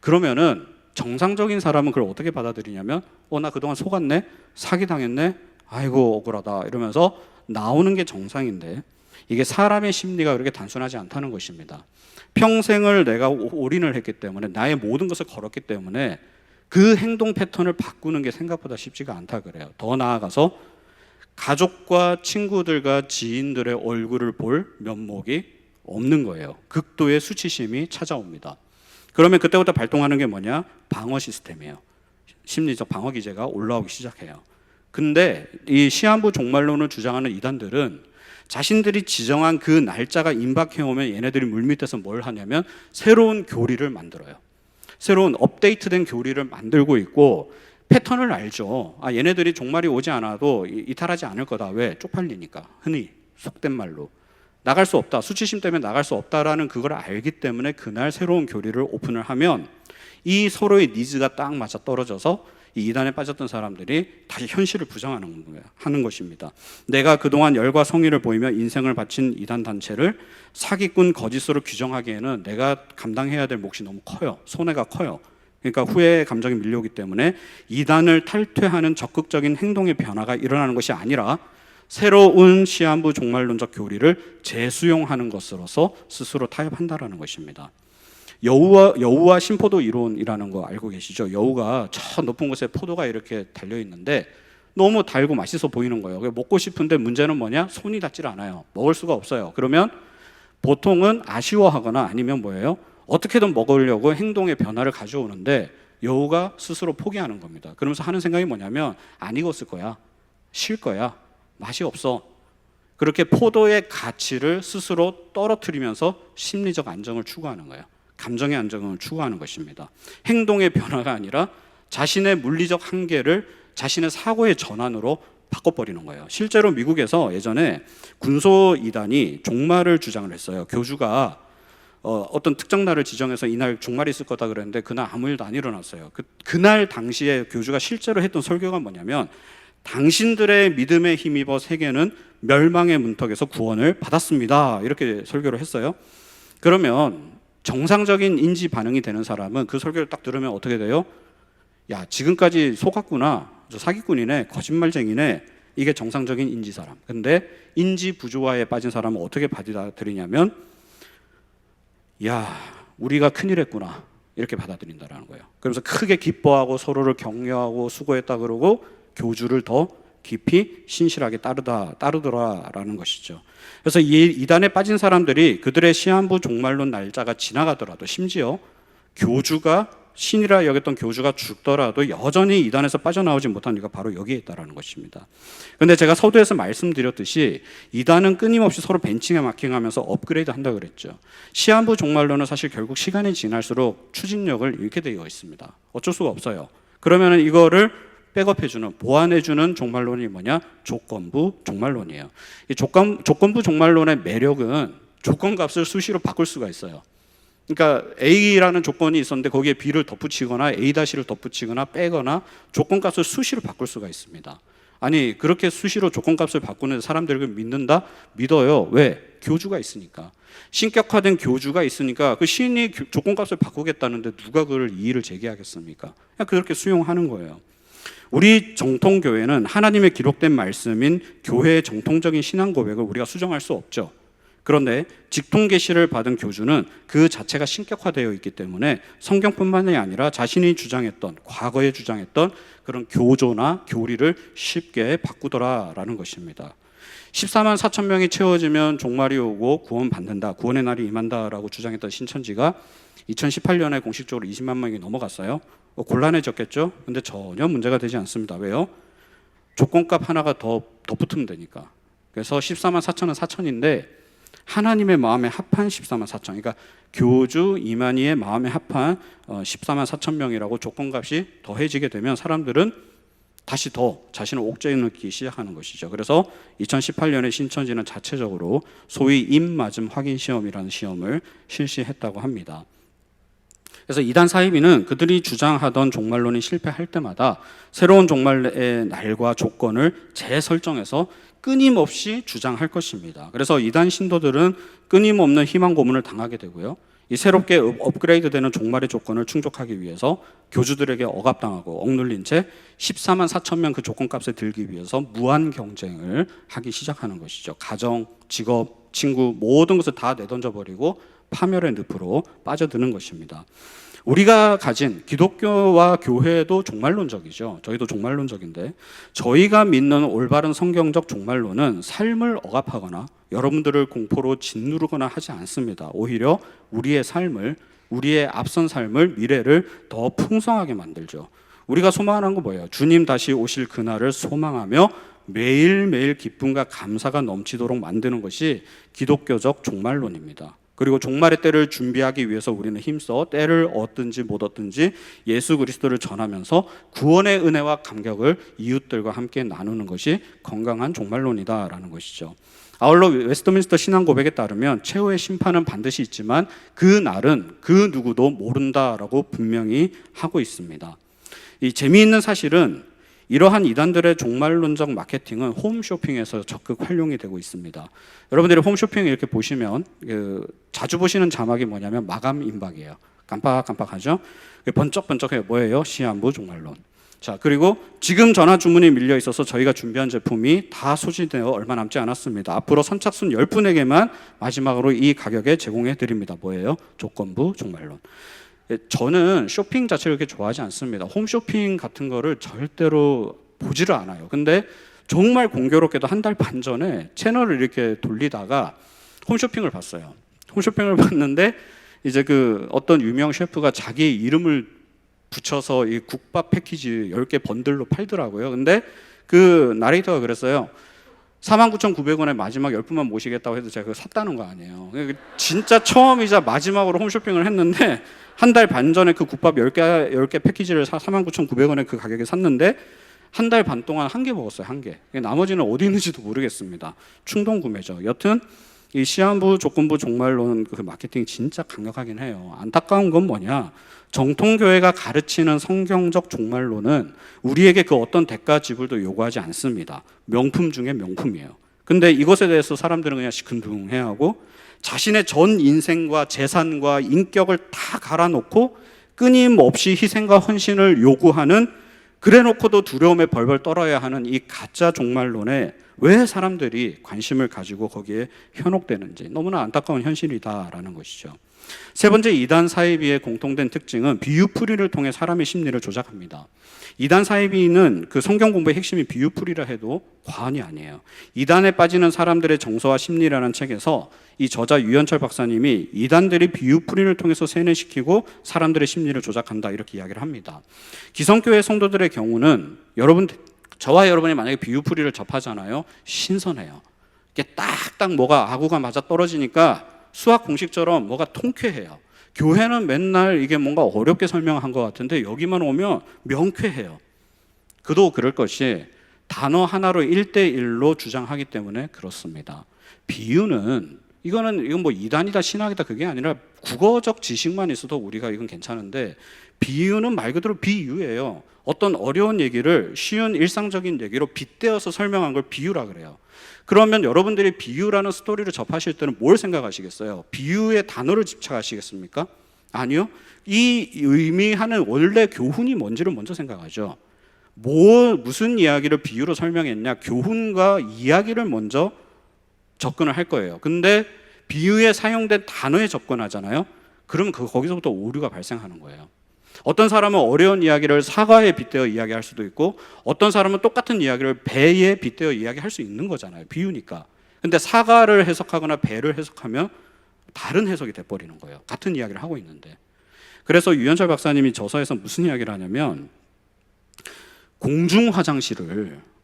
그러면은 정상적인 사람은 그걸 어떻게 받아들이냐면 나 그동안 속았네, 사기당했네, 아이고 억울하다 이러면서 나오는 게 정상인데, 이게 사람의 심리가 그렇게 단순하지 않다는 것입니다. 평생을 내가 올인을 했기 때문에, 나의 모든 것을 걸었기 때문에 그 행동 패턴을 바꾸는 게 생각보다 쉽지가 않다 그래요. 더 나아가서 가족과 친구들과 지인들의 얼굴을 볼 면목이 없는 거예요. 극도의 수치심이 찾아옵니다. 그러면 그때부터 발동하는 게 뭐냐? 방어 시스템이에요. 심리적 방어 기제가 올라오기 시작해요. 근데 이 시한부 종말론을 주장하는 이단들은 자신들이 지정한 그 날짜가 임박해 오면 얘네들이 물밑에서 뭘 하냐면 새로운 교리를 만들어요. 새로운 업데이트된 교리를 만들고 있고 패턴을 알죠. 얘네들이 종말이 오지 않아도 이탈하지 않을 거다. 왜? 쪽팔리니까. 흔히 속된 말로 나갈 수 없다, 수치심 때문에 나갈 수 없다라는 그걸 알기 때문에 그날 새로운 교리를 오픈을 하면 이 서로의 니즈가 딱 맞아 떨어져서 이 이단에 빠졌던 사람들이 다시 현실을 부정하는 거예요. 하는 것입니다. 내가 그동안 열과 성의를 보이며 인생을 바친 이단 단체를 사기꾼 거짓으로 규정하기에는 내가 감당해야 될 몫이 너무 커요. 손해가 커요. 그러니까 후회의 감정이 밀려오기 때문에 이단을 탈퇴하는 적극적인 행동의 변화가 일어나는 것이 아니라 새로운 시한부 종말론적 교리를 재수용하는 것으로서 스스로 타협한다라는 것입니다. 여우와 신포도 이론이라는 거 알고 계시죠? 여우가 저 높은 곳에 포도가 이렇게 달려 있는데 너무 달고 맛있어 보이는 거예요. 먹고 싶은데 문제는 뭐냐? 손이 닿질 않아요. 먹을 수가 없어요. 그러면 보통은 아쉬워하거나 아니면 뭐예요? 어떻게든 먹으려고 행동의 변화를 가져오는데 여우가 스스로 포기하는 겁니다. 그러면서 하는 생각이 뭐냐면 안 익었을 거야, 쉴 거야, 맛이 없어. 그렇게 포도의 가치를 스스로 떨어뜨리면서 심리적 안정을 추구하는 거예요. 감정의 안정을 추구하는 것입니다. 행동의 변화가 아니라 자신의 물리적 한계를 자신의 사고의 전환으로 바꿔버리는 거예요. 실제로 미국에서 예전에 군소 이단이 종말을 주장을 했어요. 교주가 어떤 특정 날을 지정해서 이날 종말이 있을 거다 그랬는데 그날 아무 일도 안 일어났어요. 그날 당시에 교주가 실제로 했던 설교가 뭐냐면 당신들의 믿음에 힘입어 세계는 멸망의 문턱에서 구원을 받았습니다. 이렇게 설교를 했어요. 그러면 정상적인 인지 반응이 되는 사람은 그 설교를 딱 들으면 어떻게 돼요? 야, 지금까지 속았구나, 저 사기꾼이네, 거짓말쟁이네, 이게 정상적인 인지 사람. 근데 인지 부조화에 빠진 사람은 어떻게 받아들이냐면 야, 우리가 큰일 했구나, 이렇게 받아들인다라는 거예요. 그러면서 크게 기뻐하고 서로를 격려하고 수고했다 그러고 교주를 더 깊이 신실하게 따르더라라는 것이죠. 그래서 이 이단에 빠진 사람들이 그들의 시한부 종말론 날짜가 지나가더라도, 심지어 교주가 신이라 여겼던 교주가 죽더라도 여전히 이단에서 빠져나오지 못한 이유가 바로 여기에 있다라는 것입니다. 그런데 제가 서두에서 말씀드렸듯이 이단은 끊임없이 서로 벤치에 마킹하면서 업그레이드 한다고 그랬죠. 시한부 종말론은 사실 결국 시간이 지날수록 추진력을 잃게 되어 있습니다. 어쩔 수가 없어요. 그러면 이거를 백업해주는, 보완해주는 종말론이 뭐냐? 조건부 종말론이에요. 이 조건부 종말론의 매력은 조건값을 수시로 바꿀 수가 있어요. 그러니까 A라는 조건이 있었는데 거기에 B를 덧붙이거나 A-를 덧붙이거나 빼거나 조건값을 수시로 바꿀 수가 있습니다. 아니, 그렇게 수시로 조건값을 바꾸는 사람들을 믿는다? 믿어요. 왜? 교주가 있으니까. 신격화된 교주가 있으니까 그 신이 조건값을 바꾸겠다는데 누가 그걸 이의를 제기하겠습니까? 그냥 그렇게 수용하는 거예요. 우리 정통교회는 하나님의 기록된 말씀인 교회의 정통적인 신앙 고백을 우리가 수정할 수 없죠. 그런데 직통계시를 받은 교주는 그 자체가 신격화되어 있기 때문에 성경뿐만이 아니라 자신이 주장했던, 과거에 주장했던 그런 교조나 교리를 쉽게 바꾸더라라는 것입니다. 14만 4천 명이 채워지면 종말이 오고 구원받는다, 구원의 날이 임한다라고 주장했던 신천지가 2018년에 공식적으로 20만 명이 넘어갔어요. 곤란해졌겠죠? 근데 전혀 문제가 되지 않습니다. 왜요? 조건값 하나가 더 붙으면 되니까. 그래서 14만 4천은 4천인데 하나님의 마음에 합한 14만 4천, 그러니까 교주 이만희의 마음에 합한 14만 4천 명이라고 조건값이 더해지게 되면 사람들은 다시 더 자신을 옥죄어 넣기 시작하는 것이죠. 그래서 2018년에 신천지는 자체적으로 소위 입맞음 확인 시험이라는 시험을 실시했다고 합니다. 그래서 이단 사이비는 그들이 주장하던 종말론이 실패할 때마다 새로운 종말의 날과 조건을 재설정해서 끊임없이 주장할 것입니다. 그래서 이단 신도들은 끊임없는 희망 고문을 당하게 되고요. 이 새롭게 업그레이드되는 종말의 조건을 충족하기 위해서 교주들에게 억압당하고 억눌린 채 14만 4천 명 그 조건값에 들기 위해서 무한 경쟁을 하기 시작하는 것이죠. 가정, 직업, 친구 모든 것을 다 내던져버리고 파멸의 늪으로 빠져드는 것입니다. 우리가 가진 기독교와 교회도 종말론적이죠. 저희도 종말론적인데 저희가 믿는 올바른 성경적 종말론은 삶을 억압하거나 여러분들을 공포로 짓누르거나 하지 않습니다. 오히려 우리의 삶을, 우리의 앞선 삶을, 미래를 더 풍성하게 만들죠. 우리가 소망하는 건 뭐예요? 주님 다시 오실 그날을 소망하며 매일매일 기쁨과 감사가 넘치도록 만드는 것이 기독교적 종말론입니다. 그리고 종말의 때를 준비하기 위해서 우리는 힘써 때를 얻든지 못 얻든지 예수 그리스도를 전하면서 구원의 은혜와 감격을 이웃들과 함께 나누는 것이 건강한 종말론이다라는 것이죠. 아울러 웨스트민스터 신앙 고백에 따르면 최후의 심판은 반드시 있지만 그 날은 그 누구도 모른다라고 분명히 하고 있습니다. 이 재미있는 사실은 이러한 이단들의 종말론적 마케팅은 홈쇼핑에서 적극 활용이 되고 있습니다. 여러분들이 홈쇼핑 이렇게 보시면 자주 보시는 자막이 뭐냐면 마감 임박이에요. 깜빡깜빡하죠? 번쩍번쩍해요. 뭐예요? 시한부 종말론. 자, 그리고 지금 전화 주문이 밀려 있어서 저희가 준비한 제품이 다 소진되어 얼마 남지 않았습니다. 앞으로 선착순 10분에게만 마지막으로 이 가격에 제공해 드립니다. 뭐예요? 조건부 종말론. 저는 쇼핑 자체를 그렇게 좋아하지 않습니다. 홈쇼핑 같은 거를 절대로 보지를 않아요. 근데 정말 공교롭게도 한 달 반 전에 채널을 이렇게 돌리다가 홈쇼핑을 봤어요. 홈쇼핑을 봤는데 이제 그 어떤 유명 셰프가 자기 이름을 붙여서 이 국밥 패키지 10개 번들로 팔더라고요. 근데 그 나레이터가 그랬어요. 49,900원에 마지막 10분만 모시겠다고 해도 제가 그거 샀다는 거 아니에요. 진짜 처음이자 마지막으로 홈쇼핑을 했는데 한 달 반 전에 그 국밥 10개 패키지를 49,900원에 그 가격에 샀는데 한 달 반 동안 한 개 먹었어요. 한 개. 나머지는 어디 있는지도 모르겠습니다. 충동 구매죠. 여튼 이 시한부 조건부 종말론 그 마케팅이 진짜 강력하긴 해요. 안타까운 건 뭐냐? 정통교회가 가르치는 성경적 종말론은 우리에게 그 어떤 대가 지불도 요구하지 않습니다. 명품 중에 명품이에요. 근데 이것에 대해서 사람들은 그냥 시큰둥해하고 자신의 전 인생과 재산과 인격을 다 갈아놓고 끊임없이 희생과 헌신을 요구하는, 그래놓고도 두려움에 벌벌 떨어야 하는 이 가짜 종말론에 왜 사람들이 관심을 가지고 거기에 현혹되는지 너무나 안타까운 현실이다라는 것이죠. 세 번째, 이단 사이비의 공통된 특징은 비유풀이를 통해 사람의 심리를 조작합니다. 이단 사이비는 그 성경 공부의 핵심이 비유풀이라 해도 과언이 아니에요. 이단에 빠지는 사람들의 정서와 심리라는 책에서 이 저자 유현철 박사님이 이단들이 비유풀이를 통해서 세뇌시키고 사람들의 심리를 조작한다 이렇게 이야기를 합니다. 기성교회 성도들의 경우는 저와 여러분이 만약에 비유풀이를 접하잖아요. 신선해요. 이게 딱딱 뭐가 아구가 맞아 떨어지니까 수학 공식처럼 뭐가 통쾌해요. 교회는 맨날 이게 뭔가 어렵게 설명한 것 같은데 여기만 오면 명쾌해요. 그도 그럴 것이 단어 하나로 1대1로 주장하기 때문에 그렇습니다. 비유는 이건 뭐 이단이다 신학이다 그게 아니라 국어적 지식만 있어도 우리가 이건 괜찮은데 비유는 말 그대로 비유예요. 어떤 어려운 얘기를 쉬운 일상적인 얘기로 빗대어서 설명한 걸 비유라 그래요. 그러면 여러분들이 비유라는 스토리를 접하실 때는 뭘 생각하시겠어요? 비유의 단어를 집착하시겠습니까? 아니요. 이 의미하는 원래 교훈이 뭔지를 먼저 생각하죠. 무슨 이야기를 비유로 설명했냐? 교훈과 이야기를 먼저 접근을 할 거예요. 근데 비유에 사용된 단어에 접근하잖아요. 그러면 거기서부터 오류가 발생하는 거예요. 어떤 사람은 어려운 이야기를 사과에 빗대어 이야기할 수도 있고 어떤 사람은 똑같은 이야기를 배에 빗대어 이야기할 수 있는 거잖아요. 비유니까. 근데 사과를 해석하거나 배를 해석하면 다른 해석이 돼버리는 거예요. 같은 이야기를 하고 있는데. 그래서 유현철 박사님이 저서에서 무슨 이야기를 하냐면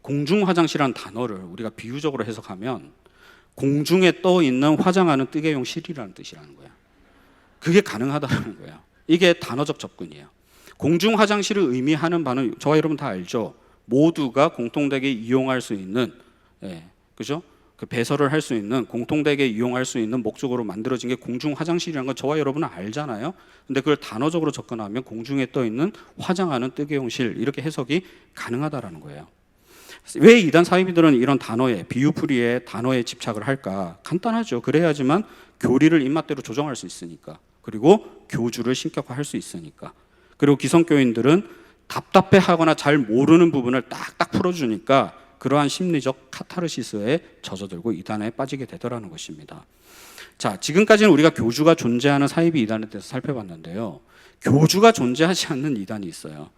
공중화장실이라는 단어를 우리가 비유적으로 해석하면 공중에 떠 있는 화장하는 뜨개용 실이라는 뜻이라는 거야. 그게 가능하다는 거야. 이게 단어적 접근이에요. 공중 화장실을 의미하는 바는 저와 여러분 다 알죠. 모두가 공통되게 이용할 수 있는, 그죠? 그 배설을 할 수 있는, 공통되게 이용할 수 있는 목적으로 만들어진 게 공중 화장실이라는 건 저와 여러분은 알잖아요. 근데 그걸 단어적으로 접근하면 공중에 떠 있는 화장하는 뜨개용실, 이렇게 해석이 가능하다라는 거예요. 왜 이단 사이비들은 이런 단어에, 비유풀이의 단어에 집착을 할까? 간단하죠. 그래야지만 교리를 입맛대로 조정할 수 있으니까, 그리고 교주를 신격화할 수 있으니까. 그리고 기성교인들은 답답해하거나 잘 모르는 부분을 딱딱 풀어주니까 그러한 심리적 카타르시스에 젖어들고 이단에 빠지게 되더라는 것입니다. 자, 지금까지는 우리가 교주가 존재하는 사이비 이단에 대해서 살펴봤는데요. 교주가 존재하지 않는 이단이 있어요.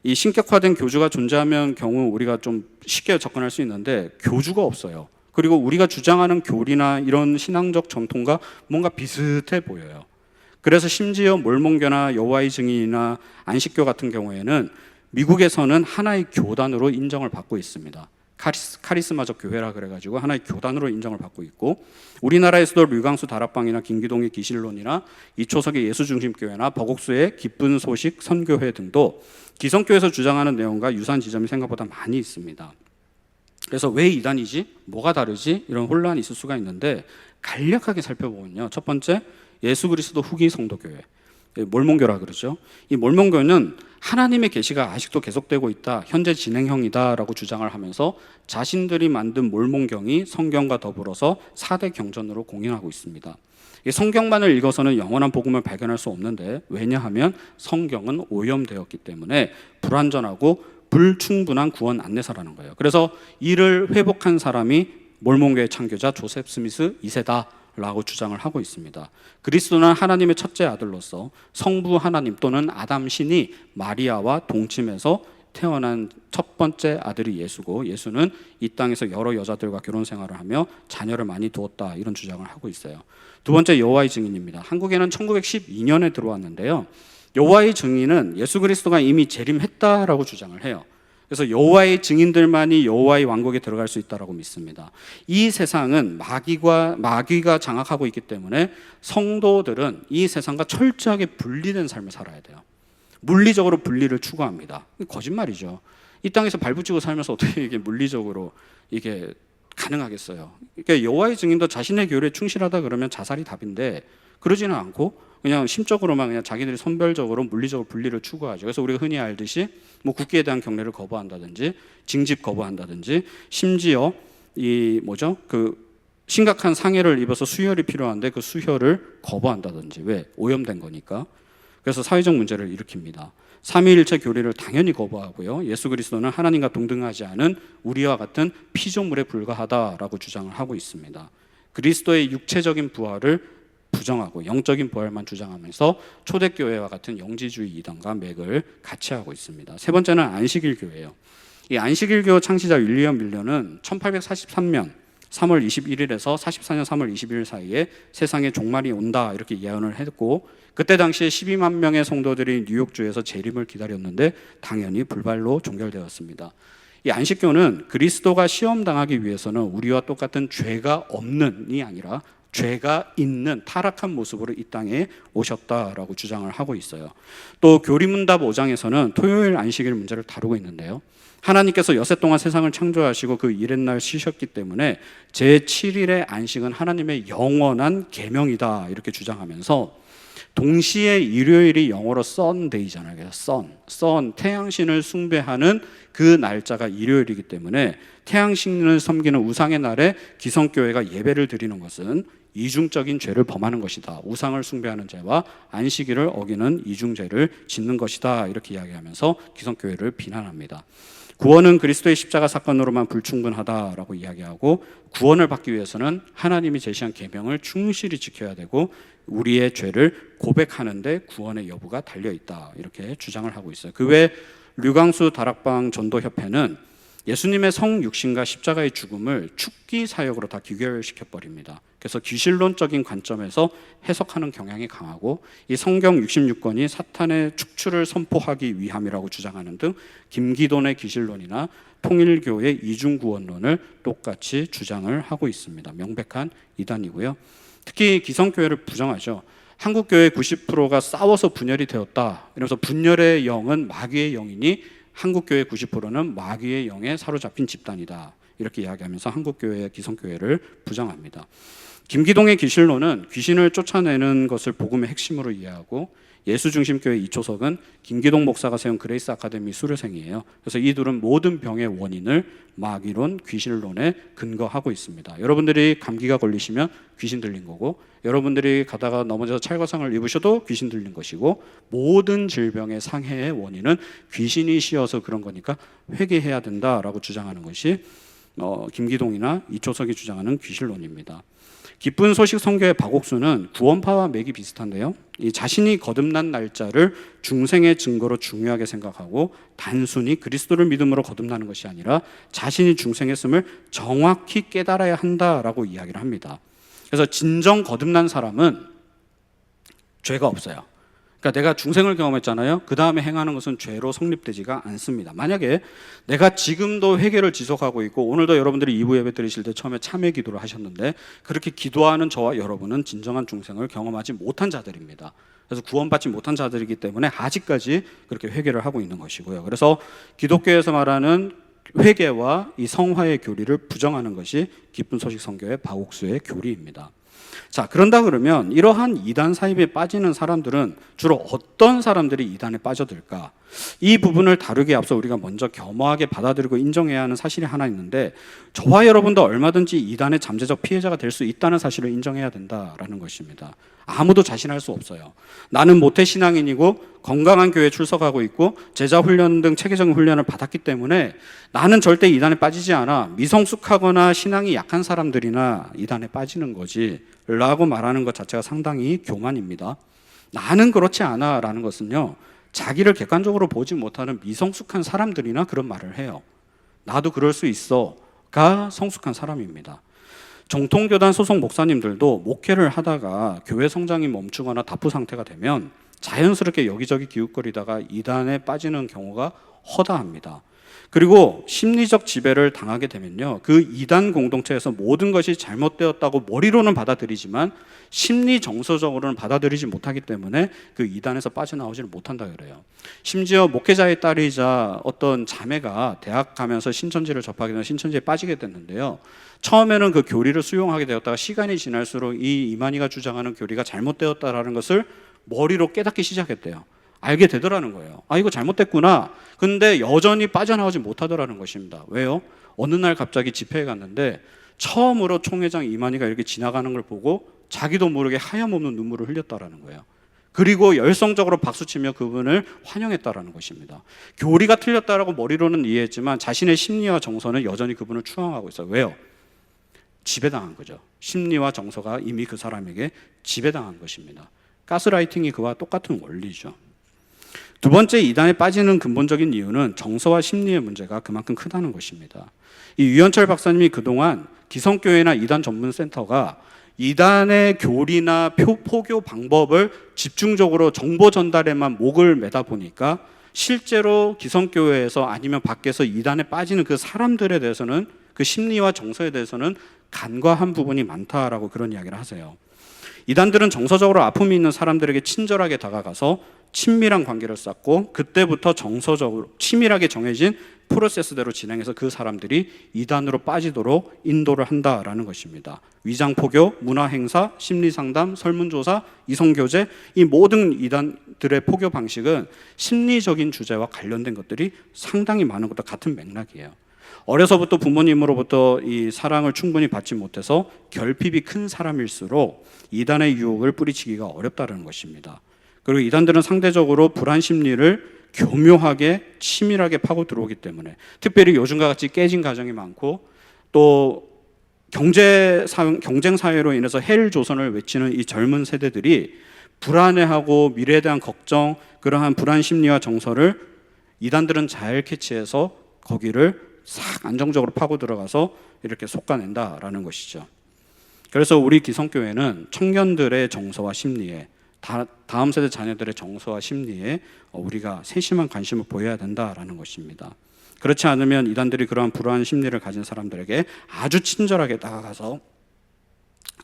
이 신격화된 교주가 존재하면 경우 우리가 좀 쉽게 접근할 수 있는데 교주가 없어요. 그리고 우리가 주장하는 교리나 이런 신앙적 전통과 뭔가 비슷해 보여요. 그래서 심지어 몰몬교나 여호와의 증인이나 안식교 같은 경우에는 미국에서는 하나의 교단으로 인정을 받고 있습니다. 카리스마적 교회라 그래가지고 하나의 교단으로 인정을 받고 있고, 우리나라에서도 류광수 다락방이나 김기동의 기실론이나 이초석의 예수중심교회나 버곡수의 기쁜 소식 선교회 등도 기성교에서 주장하는 내용과 유사한 지점이 생각보다 많이 있습니다. 그래서 왜 이단이지? 뭐가 다르지? 이런 혼란이 있을 수가 있는데, 간략하게 살펴보면요. 첫 번째, 예수 그리스도 후기 성도교회, 몰몬교라 그러죠. 이 몰몬교는 하나님의 계시가 아직도 계속되고 있다, 현재 진행형이다라고 주장을 하면서 자신들이 만든 몰몬경이 성경과 더불어서 4대 경전으로 공인하고 있습니다. 성경만을 읽어서는 영원한 복음을 발견할 수 없는데, 왜냐하면 성경은 오염되었기 때문에 불완전하고 불충분한 구원 안내서라는 거예요. 그래서 이를 회복한 사람이 몰몬교의 창교자 조셉 스미스 2세다 라고 주장을 하고 있습니다. 그리스도는 하나님의 첫째 아들로서 성부 하나님 또는 아담 신이 마리아와 동침해서 태어난 첫 번째 아들이 예수고, 예수는 이 땅에서 여러 여자들과 결혼 생활을 하며 자녀를 많이 두었다, 이런 주장을 하고 있어요. 두 번째, 여호와의 증인입니다. 한국에는 1912년에 들어왔는데요. 여호와의 증인은 예수 그리스도가 이미 재림했다라고 주장을 해요. 그래서 여호와의 증인들만이 여호와의 왕국에 들어갈 수 있다라고 믿습니다. 이 세상은 마귀가 장악하고 있기 때문에 성도들은 이 세상과 철저하게 분리된 삶을 살아야 돼요. 물리적으로 분리를 추구합니다. 거짓말이죠. 이 땅에서 발붙이고 살면서 어떻게 이게 물리적으로 이게 가능하겠어요? 그러니까 여호와의 증인도 자신의 교리에 충실하다 그러면 자살이 답인데, 그러지는 않고 그냥 심적으로만 그냥 자기들이 선별적으로 물리적으로 분리를 추구하죠. 그래서 우리가 흔히 알듯이 뭐 국기에 대한 경례를 거부한다든지 징집 거부한다든지, 심지어 그 심각한 상해를 입어서 수혈이 필요한데 그 수혈을 거부한다든지. 왜? 오염된 거니까. 그래서 사회적 문제를 일으킵니다. 삼위일체 교리를 당연히 거부하고요. 예수 그리스도는 하나님과 동등하지 않은 우리와 같은 피조물에 불과하다라고 주장을 하고 있습니다. 그리스도의 육체적인 부활을 부정하고 영적인 부활만 주장하면서 초대교회와 같은 영지주의 이단과 맥을 같이 하고 있습니다. 세 번째는 안식일교회예요. 이 안식일교 창시자 윌리엄 밀러는 1843년 3월 21일에서 44년 3월 21일 사이에 세상에 종말이 온다, 이렇게 예언을 했고, 그때 당시에 12만 명의 성도들이 뉴욕주에서 재림을 기다렸는데 당연히 불발로 종결되었습니다. 이 안식교는 그리스도가 시험당하기 위해서는 우리와 똑같은 죄가 없는이 아니라 죄가 있는 타락한 모습으로 이 땅에 오셨다라고 주장을 하고 있어요. 또 교리문답 5장에서는 토요일 안식일 문제를 다루고 있는데요. 하나님께서 여섯 동안 세상을 창조하시고 그 일흔날 쉬셨기 때문에 제7일의 안식은 하나님의 영원한 계명이다, 이렇게 주장하면서 동시에 일요일이 영어로 Sunday잖아요. 그래서 선, 태양신을 숭배하는 그 날짜가 일요일이기 때문에 태양신을 섬기는 우상의 날에 기성교회가 예배를 드리는 것은 이중적인 죄를 범하는 것이다. 우상을 숭배하는 죄와 안식일을 어기는 이중죄를 짓는 것이다, 이렇게 이야기하면서 기성교회를 비난합니다. 구원은 그리스도의 십자가 사건으로만 불충분하다라고 이야기하고, 구원을 받기 위해서는 하나님이 제시한 계명을 충실히 지켜야 되고 우리의 죄를 고백하는데 구원의 여부가 달려있다, 이렇게 주장을 하고 있어요. 그 외 류광수 다락방 전도협회는 예수님의 성육신과 십자가의 죽음을 축기 사역으로 다 귀결시켜버립니다. 그래서 귀신론적인 관점에서 해석하는 경향이 강하고, 이 성경 66권이 사탄의 축출을 선포하기 위함이라고 주장하는 등 김기돈의 귀신론이나 통일교의 이중구원론을 똑같이 주장을 하고 있습니다. 명백한 이단이고요. 특히 기성교회를 부정하죠. 한국교회 90%가 싸워서 분열이 되었다, 이러면서 분열의 영은 마귀의 영이니 한국교회 90%는 마귀의 영에 사로잡힌 집단이다. 이렇게 이야기하면서 한국교회, 기성교회를 부정합니다. 김기동의 귀신론은 귀신을 쫓아내는 것을 복음의 핵심으로 이해하고, 예수중심교회 이초석은 김기동 목사가 세운 그레이스 아카데미 수료생이에요. 그래서 이 둘은 모든 병의 원인을 마귀론, 귀신론에 근거하고 있습니다. 여러분들이 감기가 걸리시면 귀신 들린 거고, 여러분들이 가다가 넘어져서 찰과상을 입으셔도 귀신 들린 것이고, 모든 질병의 상해의 원인은 귀신이 씌어서 그런 거니까 회개해야 된다라고 주장하는 것이 김기동이나 이초석이 주장하는 귀신론입니다. 기쁜 소식 선교의 박옥수는 구원파와 맥이 비슷한데요. 이 자신이 거듭난 날짜를 중생의 증거로 중요하게 생각하고, 단순히 그리스도를 믿음으로 거듭나는 것이 아니라 자신이 중생했음을 정확히 깨달아야 한다라고 이야기를 합니다. 그래서 진정 거듭난 사람은 죄가 없어요. 그러니까 내가 중생을 경험했잖아요. 그 다음에 행하는 것은 죄로 성립되지가 않습니다. 만약에 내가 지금도 회개를 지속하고 있고, 오늘도 여러분들이 2부 예배 드리실 때 처음에 참회 기도를 하셨는데, 그렇게 기도하는 저와 여러분은 진정한 중생을 경험하지 못한 자들입니다. 그래서 구원받지 못한 자들이기 때문에 아직까지 그렇게 회개를 하고 있는 것이고요. 그래서 기독교에서 말하는 회개와 이 성화의 교리를 부정하는 것이 기쁜 소식 선교의 박옥수의 교리입니다. 자, 그런다 그러면 이러한 이단 사입에 빠지는 사람들은 주로 어떤 사람들이 이단에 빠져들까? 이 부분을 다루기에 앞서 우리가 먼저 겸허하게 받아들이고 인정해야 하는 사실이 하나 있는데, 저와 여러분도 얼마든지 이단의 잠재적 피해자가 될 수 있다는 사실을 인정해야 된다라는 것입니다. 아무도 자신할 수 없어요. 나는 모태신앙인이고 건강한 교회에 출석하고 있고 제자 훈련 등 체계적인 훈련을 받았기 때문에 나는 절대 이단에 빠지지 않아. 미성숙하거나 신앙이 약한 사람들이나 이단에 빠지는 거지 라고 말하는 것 자체가 상당히 교만입니다. 나는 그렇지 않아 라는 것은요, 자기를 객관적으로 보지 못하는 미성숙한 사람들이나 그런 말을 해요. 나도 그럴 수 있어가 성숙한 사람입니다. 정통교단 소속 목사님들도 목회를 하다가 교회 성장이 멈추거나 다프 상태가 되면 자연스럽게 여기저기 기웃거리다가 이단에 빠지는 경우가 허다합니다. 그리고 심리적 지배를 당하게 되면요, 그 이단 공동체에서 모든 것이 잘못되었다고 머리로는 받아들이지만 심리 정서적으로는 받아들이지 못하기 때문에 그 이단에서 빠져나오지를 못한다 그래요. 심지어 목회자의 딸이자 어떤 자매가 대학 가면서 신천지를 접하게 되면 신천지에 빠지게 됐는데요, 처음에는 그 교리를 수용하게 되었다가 시간이 지날수록 이 이만희가 주장하는 교리가 잘못되었다라는 것을 머리로 깨닫기 시작했대요. 알게 되더라는 거예요. 아, 이거 잘못됐구나. 근데 여전히 빠져나오지 못하더라는 것입니다. 왜요? 어느 날 갑자기 집회에 갔는데 처음으로 총회장 이만희가 이렇게 지나가는 걸 보고 자기도 모르게 하염없는 눈물을 흘렸다라는 거예요. 그리고 열성적으로 박수치며 그분을 환영했다라는 것입니다. 교리가 틀렸다라고 머리로는 이해했지만 자신의 심리와 정서는 여전히 그분을 추앙하고 있어요. 왜요? 지배당한 거죠. 심리와 정서가 이미 그 사람에게 지배당한 것입니다. 가스라이팅이 그와 똑같은 원리죠. 두 번째, 이단에 빠지는 근본적인 이유는 정서와 심리의 문제가 그만큼 크다는 것입니다. 이 유현철 박사님이 그동안 기성교회나 이단 전문센터가 이단의 교리나 포교 방법을 집중적으로 정보 전달에만 목을 매다 보니까 실제로 기성교회에서 아니면 밖에서 이단에 빠지는 그 사람들에 대해서는, 그 심리와 정서에 대해서는 간과한 부분이 많다라고 그런 이야기를 하세요. 이단들은 정서적으로 아픔이 있는 사람들에게 친절하게 다가가서 친밀한 관계를 쌓고, 그때부터 정서적으로 치밀하게 정해진 프로세스대로 진행해서 그 사람들이 이단으로 빠지도록 인도를 한다라는 것입니다. 위장포교, 문화행사, 심리상담, 설문조사, 이성교제, 이 모든 이단들의 포교 방식은 심리적인 주제와 관련된 것들이 상당히 많은 것과 같은 맥락이에요. 어려서부터 부모님으로부터 이 사랑을 충분히 받지 못해서 결핍이 큰 사람일수록 이단의 유혹을 뿌리치기가 어렵다는 것입니다. 그리고 이단들은 상대적으로 불안 심리를 교묘하게 치밀하게 파고 들어오기 때문에, 특별히 요즘과 같이 깨진 가정이 많고 또 경쟁 사회로 인해서 헬 조선을 외치는 이 젊은 세대들이 불안해하고 미래에 대한 걱정, 그러한 불안 심리와 정서를 이단들은 잘 캐치해서 거기를 싹 안정적으로 파고 들어가서 이렇게 솎아낸다라는 것이죠. 그래서 우리 기성교회는 청년들의 정서와 심리에, 다음 세대 자녀들의 정서와 심리에 우리가 세심한 관심을 보여야 된다라는 것입니다. 그렇지 않으면 이단들이 그러한 불안한 심리를 가진 사람들에게 아주 친절하게 다가가서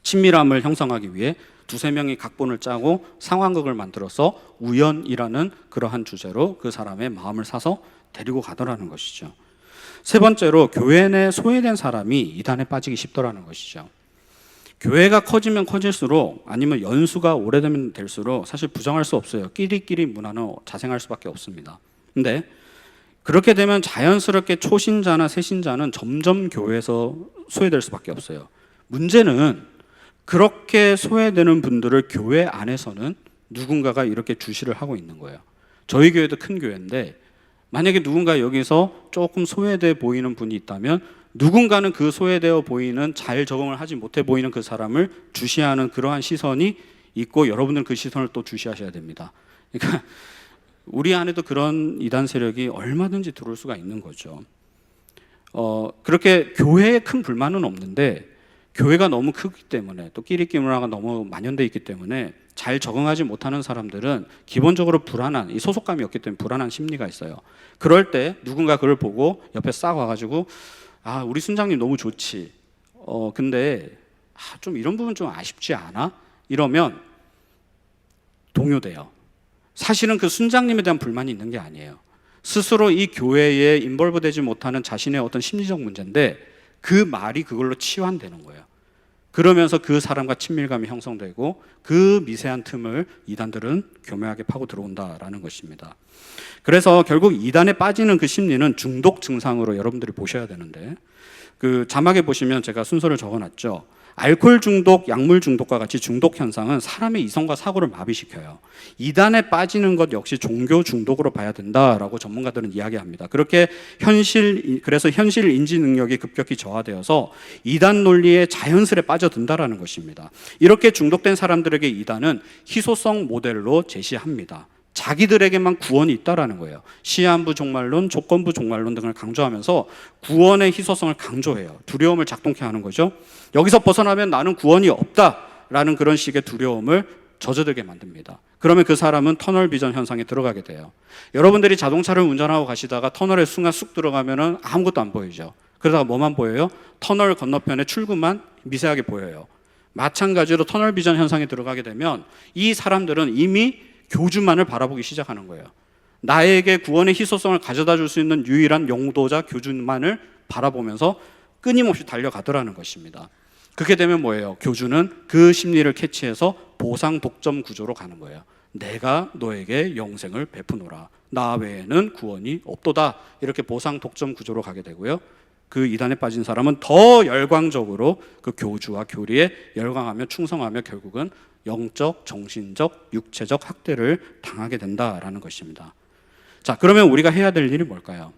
친밀함을 형성하기 위해 두세 명이 각본을 짜고 상황극을 만들어서 우연이라는 그러한 주제로 그 사람의 마음을 사서 데리고 가더라는 것이죠. 세 번째로 교회 내 소외된 사람이 이단에 빠지기 쉽더라는 것이죠. 교회가 커지면 커질수록 아니면 연수가 오래되면 될수록 사실 부정할 수 없어요. 끼리끼리 문화는 자생할 수밖에 없습니다. 근데 그렇게 되면 자연스럽게 초신자나 새신자는 점점 교회에서 소외될 수밖에 없어요. 문제는 그렇게 소외되는 분들을 교회 안에서는 누군가가 이렇게 주시를 하고 있는 거예요. 저희 교회도 큰 교회인데 만약에 누군가 여기서 조금 소외돼 보이는 분이 있다면 누군가는 그 소외되어 보이는 잘 적응을 하지 못해 보이는 그 사람을 주시하는 그러한 시선이 있고 여러분들은 그 시선을 또 주시하셔야 됩니다. 그러니까 우리 안에도 그런 이단 세력이 얼마든지 들어올 수가 있는 거죠. 그렇게 교회에 큰 불만은 없는데 교회가 너무 크기 때문에 또 끼리끼리 문화가 너무 만연돼 있기 때문에 잘 적응하지 못하는 사람들은 기본적으로 불안한, 이 소속감이 없기 때문에 불안한 심리가 있어요. 그럴 때 누군가 그걸 보고 옆에 싹 와가지고 아, 우리 순장님 너무 좋지. 근데 좀 이런 부분 좀 아쉽지 않아? 이러면 동요돼요. 사실은 그 순장님에 대한 불만이 있는 게 아니에요. 스스로 이 교회에 인벌브되지 못하는 자신의 어떤 심리적 문제인데 그 말이 그걸로 치환되는 거예요. 그러면서 그 사람과 친밀감이 형성되고 그 미세한 틈을 이단들은 교묘하게 파고 들어온다라는 것입니다. 그래서 결국 이단에 빠지는 그 심리는 중독 증상으로 여러분들이 보셔야 되는데 그 자막에 보시면 제가 순서를 적어놨죠. 알코올 중독, 약물 중독과 같이 중독 현상은 사람의 이성과 사고를 마비시켜요. 이단에 빠지는 것 역시 종교 중독으로 봐야 된다라고 전문가들은 이야기합니다. 그래서 현실 인지 능력이 급격히 저하되어서 이단 논리에 자연스레 빠져든다라는 것입니다. 이렇게 중독된 사람들에게 이단은 희소성 모델로 제시합니다. 자기들에게만 구원이 있다라는 거예요. 시한부 종말론, 조건부 종말론 등을 강조하면서 구원의 희소성을 강조해요. 두려움을 작동케 하는 거죠. 여기서 벗어나면 나는 구원이 없다라는 그런 식의 두려움을 젖어들게 만듭니다. 그러면 그 사람은 터널 비전 현상에 들어가게 돼요. 여러분들이 자동차를 운전하고 가시다가 터널에 순간 쑥 들어가면 아무것도 안 보이죠. 그러다가 뭐만 보여요? 터널 건너편에 출구만 미세하게 보여요. 마찬가지로 터널 비전 현상에 들어가게 되면 이 사람들은 이미 교주만을 바라보기 시작하는 거예요. 나에게 구원의 희소성을 가져다 줄 수 있는 유일한 용도자 교주만을 바라보면서 끊임없이 달려가더라는 것입니다. 그렇게 되면 뭐예요? 교주는 그 심리를 캐치해서 보상 독점 구조로 가는 거예요. 내가 너에게 영생을 베푸노라. 나 외에는 구원이 없도다. 이렇게 보상 독점 구조로 가게 되고요. 그 이단에 빠진 사람은 더 열광적으로 그 교주와 교리에 열광하며 충성하며 결국은 영적, 정신적, 육체적 학대를 당하게 된다라는 것입니다. 자, 그러면 우리가 해야 될 일이 뭘까요?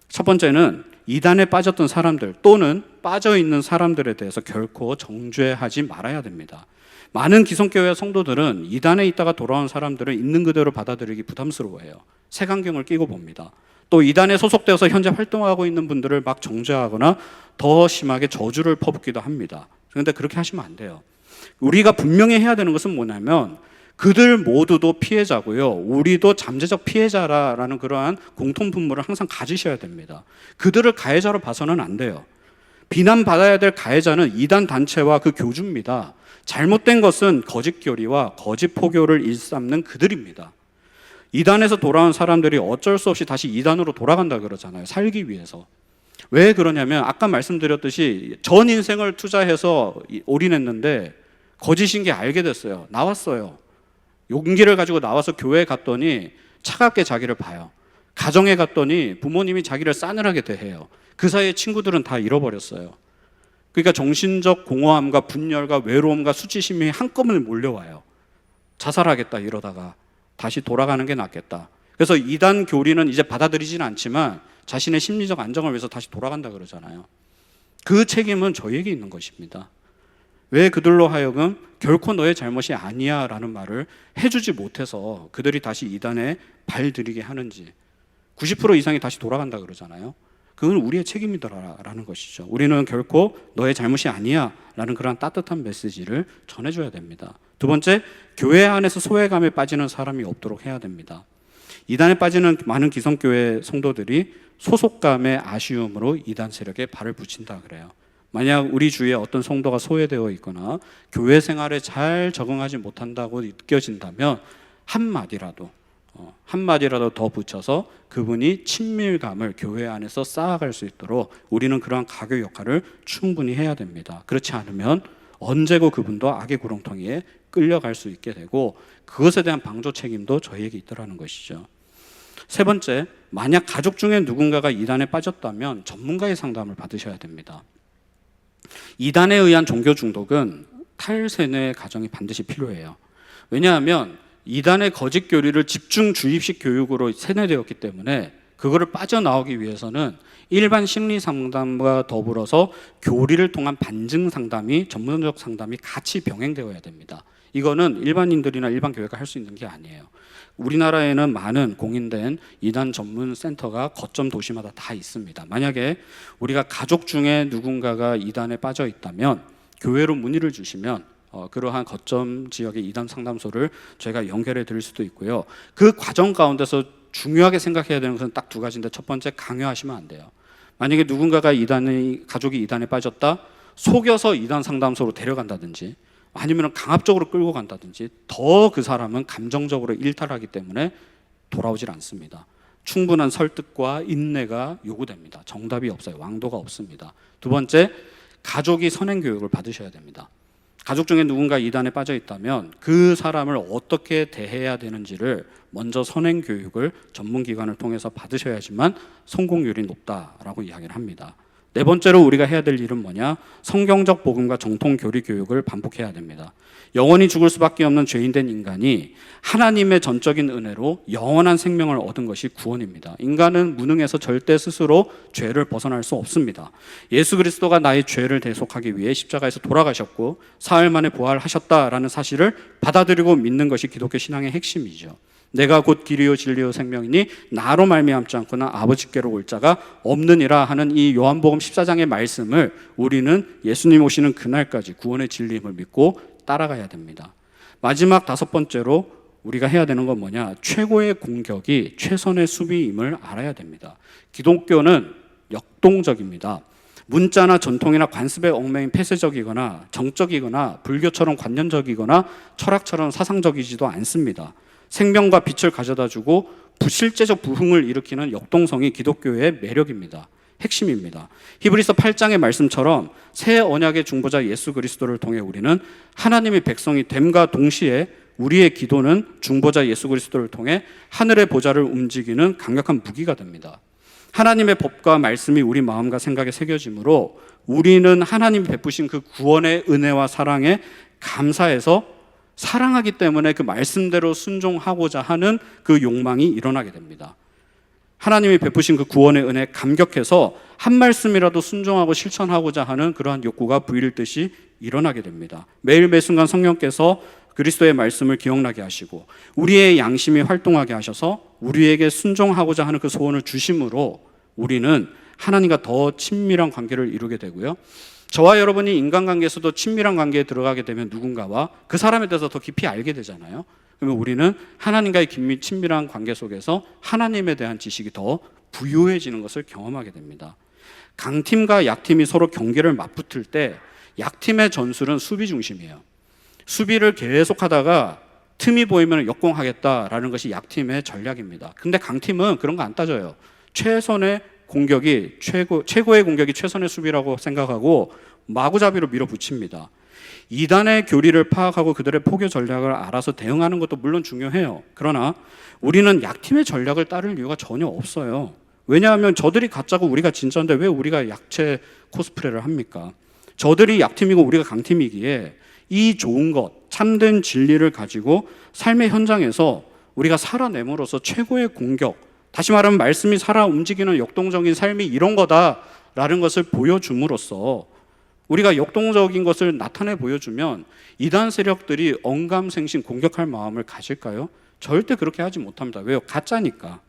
첫 번째는 이단에 빠졌던 사람들 또는 빠져 있는 사람들에 대해서 결코 정죄하지 말아야 됩니다. 많은 기성교회 성도들은 이단에 있다가 돌아온 사람들을 있는 그대로 받아들이기 부담스러워해요. 색안경을 끼고 봅니다. 또 이단에 소속되어서 현재 활동하고 있는 분들을 막 정죄하거나 더 심하게 저주를 퍼붓기도 합니다. 그런데 그렇게 하시면 안 돼요. 우리가 분명히 해야 되는 것은 뭐냐면 그들 모두도 피해자고요. 우리도 잠재적 피해자라는 그러한 공통분모를 항상 가지셔야 됩니다. 그들을 가해자로 봐서는 안 돼요. 비난받아야 될 가해자는 이단 단체와 그 교주입니다. 잘못된 것은 거짓 교리와 거짓 포교를 일삼는 그들입니다. 이단에서 돌아온 사람들이 어쩔 수 없이 다시 이단으로 돌아간다 그러잖아요. 살기 위해서. 왜 그러냐면 아까 말씀드렸듯이 전 인생을 투자해서 올인했는데 거짓인 게 알게 됐어요. 나왔어요. 용기를 가지고 나와서 교회에 갔더니 차갑게 자기를 봐요. 가정에 갔더니 부모님이 자기를 싸늘하게 대해요. 그 사이에 친구들은 다 잃어버렸어요. 그러니까 정신적 공허함과 분열과 외로움과 수치심이 한꺼번에 몰려와요. 자살하겠다 이러다가 다시 돌아가는 게 낫겠다. 그래서 이단 교리는 이제 받아들이지는 않지만 자신의 심리적 안정을 위해서 다시 돌아간다 그러잖아요. 그 책임은 저희에게 있는 것입니다. 왜 그들로 하여금 결코 너의 잘못이 아니야 라는 말을 해주지 못해서 그들이 다시 이단에 발들이게 하는지 90% 이상이 다시 돌아간다 그러잖아요. 그건 우리의 책임이다라는 것이죠. 우리는 결코 너의 잘못이 아니야 라는 그런 따뜻한 메시지를 전해줘야 됩니다. 두 번째, 교회 안에서 소외감에 빠지는 사람이 없도록 해야 됩니다. 이단에 빠지는 많은 기성교회 성도들이 소속감의 아쉬움으로 이단 세력에 발을 붙인다 그래요. 만약 우리 주위에 어떤 성도가 소외되어 있거나 교회 생활에 잘 적응하지 못한다고 느껴진다면 한마디라도 한마디라도 더 붙여서 그분이 친밀감을 교회 안에서 쌓아갈 수 있도록 우리는 그러한 가교 역할을 충분히 해야 됩니다. 그렇지 않으면 언제고 그분도 악의 구렁텅이에 끌려갈 수 있게 되고 그것에 대한 방조 책임도 저희에게 있더라는 것이죠. 세 번째, 만약 가족 중에 누군가가 이단에 빠졌다면 전문가의 상담을 받으셔야 됩니다. 이단에 의한 종교 중독은 탈세뇌 가정이 반드시 필요해요. 왜냐하면 이단의 거짓 교리를 집중 주입식 교육으로 세뇌되었기 때문에 그거를 빠져나오기 위해서는 일반 심리 상담과 더불어서 교리를 통한 반증 상담이, 전문적 상담이 같이 병행되어야 됩니다. 이거는 일반인들이나 일반 교회가 할 수 있는 게 아니에요. 우리나라에는 많은 공인된 이단 전문 센터가 거점 도시마다 다 있습니다. 만약에 우리가 가족 중에 누군가가 이단에 빠져 있다면 교회로 문의를 주시면 그러한 거점 지역의 이단 상담소를 저희가 연결해 드릴 수도 있고요. 그 과정 가운데서 중요하게 생각해야 되는 것은 딱 두 가지인데, 첫 번째, 강요하시면 안 돼요. 만약에 누군가가 가족이 이단에 빠졌다, 속여서 이단 상담소로 데려간다든지 아니면 강압적으로 끌고 간다든지, 더 그 사람은 감정적으로 일탈하기 때문에 돌아오질 않습니다. 충분한 설득과 인내가 요구됩니다. 정답이 없어요. 왕도가 없습니다. 두 번째, 가족이 선행교육을 받으셔야 됩니다. 가족 중에 누군가 이단에 빠져 있다면 그 사람을 어떻게 대해야 되는지를 먼저 선행교육을 전문기관을 통해서 받으셔야지만 성공률이 높다라고 이야기를 합니다. 네 번째로 우리가 해야 될 일은 뭐냐? 성경적 복음과 정통 교리 교육을 반복해야 됩니다. 영원히 죽을 수밖에 없는 죄인된 인간이 하나님의 전적인 은혜로 영원한 생명을 얻은 것이 구원입니다. 인간은 무능해서 절대 스스로 죄를 벗어날 수 없습니다. 예수 그리스도가 나의 죄를 대속하기 위해 십자가에서 돌아가셨고 사흘 만에 부활하셨다라는 사실을 받아들이고 믿는 것이 기독교 신앙의 핵심이죠. 내가 곧 길이요 진리요 생명이니 나로 말미암지 않고는 아버지께로 올 자가 없느니라 하는 이 요한복음 14장의 말씀을 우리는 예수님 오시는 그날까지 구원의 진리임을 믿고 따라가야 됩니다. 마지막 다섯 번째로 우리가 해야 되는 건 뭐냐? 최고의 공격이 최선의 수비임을 알아야 됩니다. 기독교는 역동적입니다. 문자나 전통이나 관습에 얽매인 폐쇄적이거나 정적이거나 불교처럼 관념적이거나 철학처럼 사상적이지도 않습니다. 생명과 빛을 가져다주고 실제적 부흥을 일으키는 역동성이 기독교의 매력입니다. 핵심입니다. 히브리서 8장의 말씀처럼 새 언약의 중보자 예수 그리스도를 통해 우리는 하나님의 백성이 됨과 동시에 우리의 기도는 중보자 예수 그리스도를 통해 하늘의 보좌를 움직이는 강력한 무기가 됩니다. 하나님의 법과 말씀이 우리 마음과 생각에 새겨지므로 우리는 하나님이 베푸신 그 구원의 은혜와 사랑에 감사해서 사랑하기 때문에 그 말씀대로 순종하고자 하는 그 욕망이 일어나게 됩니다. 하나님이 베푸신 그 구원의 은혜에 감격해서 한 말씀이라도 순종하고 실천하고자 하는 그러한 욕구가 부일듯이 일어나게 됩니다. 매일 매순간 성령께서 그리스도의 말씀을 기억나게 하시고 우리의 양심이 활동하게 하셔서 우리에게 순종하고자 하는 그 소원을 주심으로 우리는 하나님과 더 친밀한 관계를 이루게 되고요. 저와 여러분이 인간관계에서도 친밀한 관계에 들어가게 되면 누군가와 그 사람에 대해서 더 깊이 알게 되잖아요. 그러면 우리는 하나님과의 친밀한 관계 속에서 하나님에 대한 지식이 더 부유해지는 것을 경험하게 됩니다. 강팀과 약팀이 서로 경기를 맞붙을 때 약팀의 전술은 수비 중심이에요. 수비를 계속하다가 틈이 보이면 역공하겠다라는 것이 약팀의 전략입니다. 근데 강팀은 그런 거 안 따져요. 최고의 공격이 최선의 수비라고 생각하고 마구잡이로 밀어붙입니다. 이단의 교리를 파악하고 그들의 포교 전략을 알아서 대응하는 것도 물론 중요해요. 그러나 우리는 약팀의 전략을 따를 이유가 전혀 없어요. 왜냐하면 저들이 가짜고 우리가 진짜인데 왜 우리가 약체 코스프레를 합니까? 저들이 약팀이고 우리가 강팀이기에 이 좋은 것, 참된 진리를 가지고 삶의 현장에서 우리가 살아냄으로써 최고의 공격, 다시 말하면 말씀이 살아 움직이는 역동적인 삶이 이런 거다라는 것을 보여줌으로써 우리가 역동적인 것을 나타내 보여주면 이단 세력들이 언감생심 공격할 마음을 가질까요? 절대 그렇게 하지 못합니다. 왜요? 가짜니까.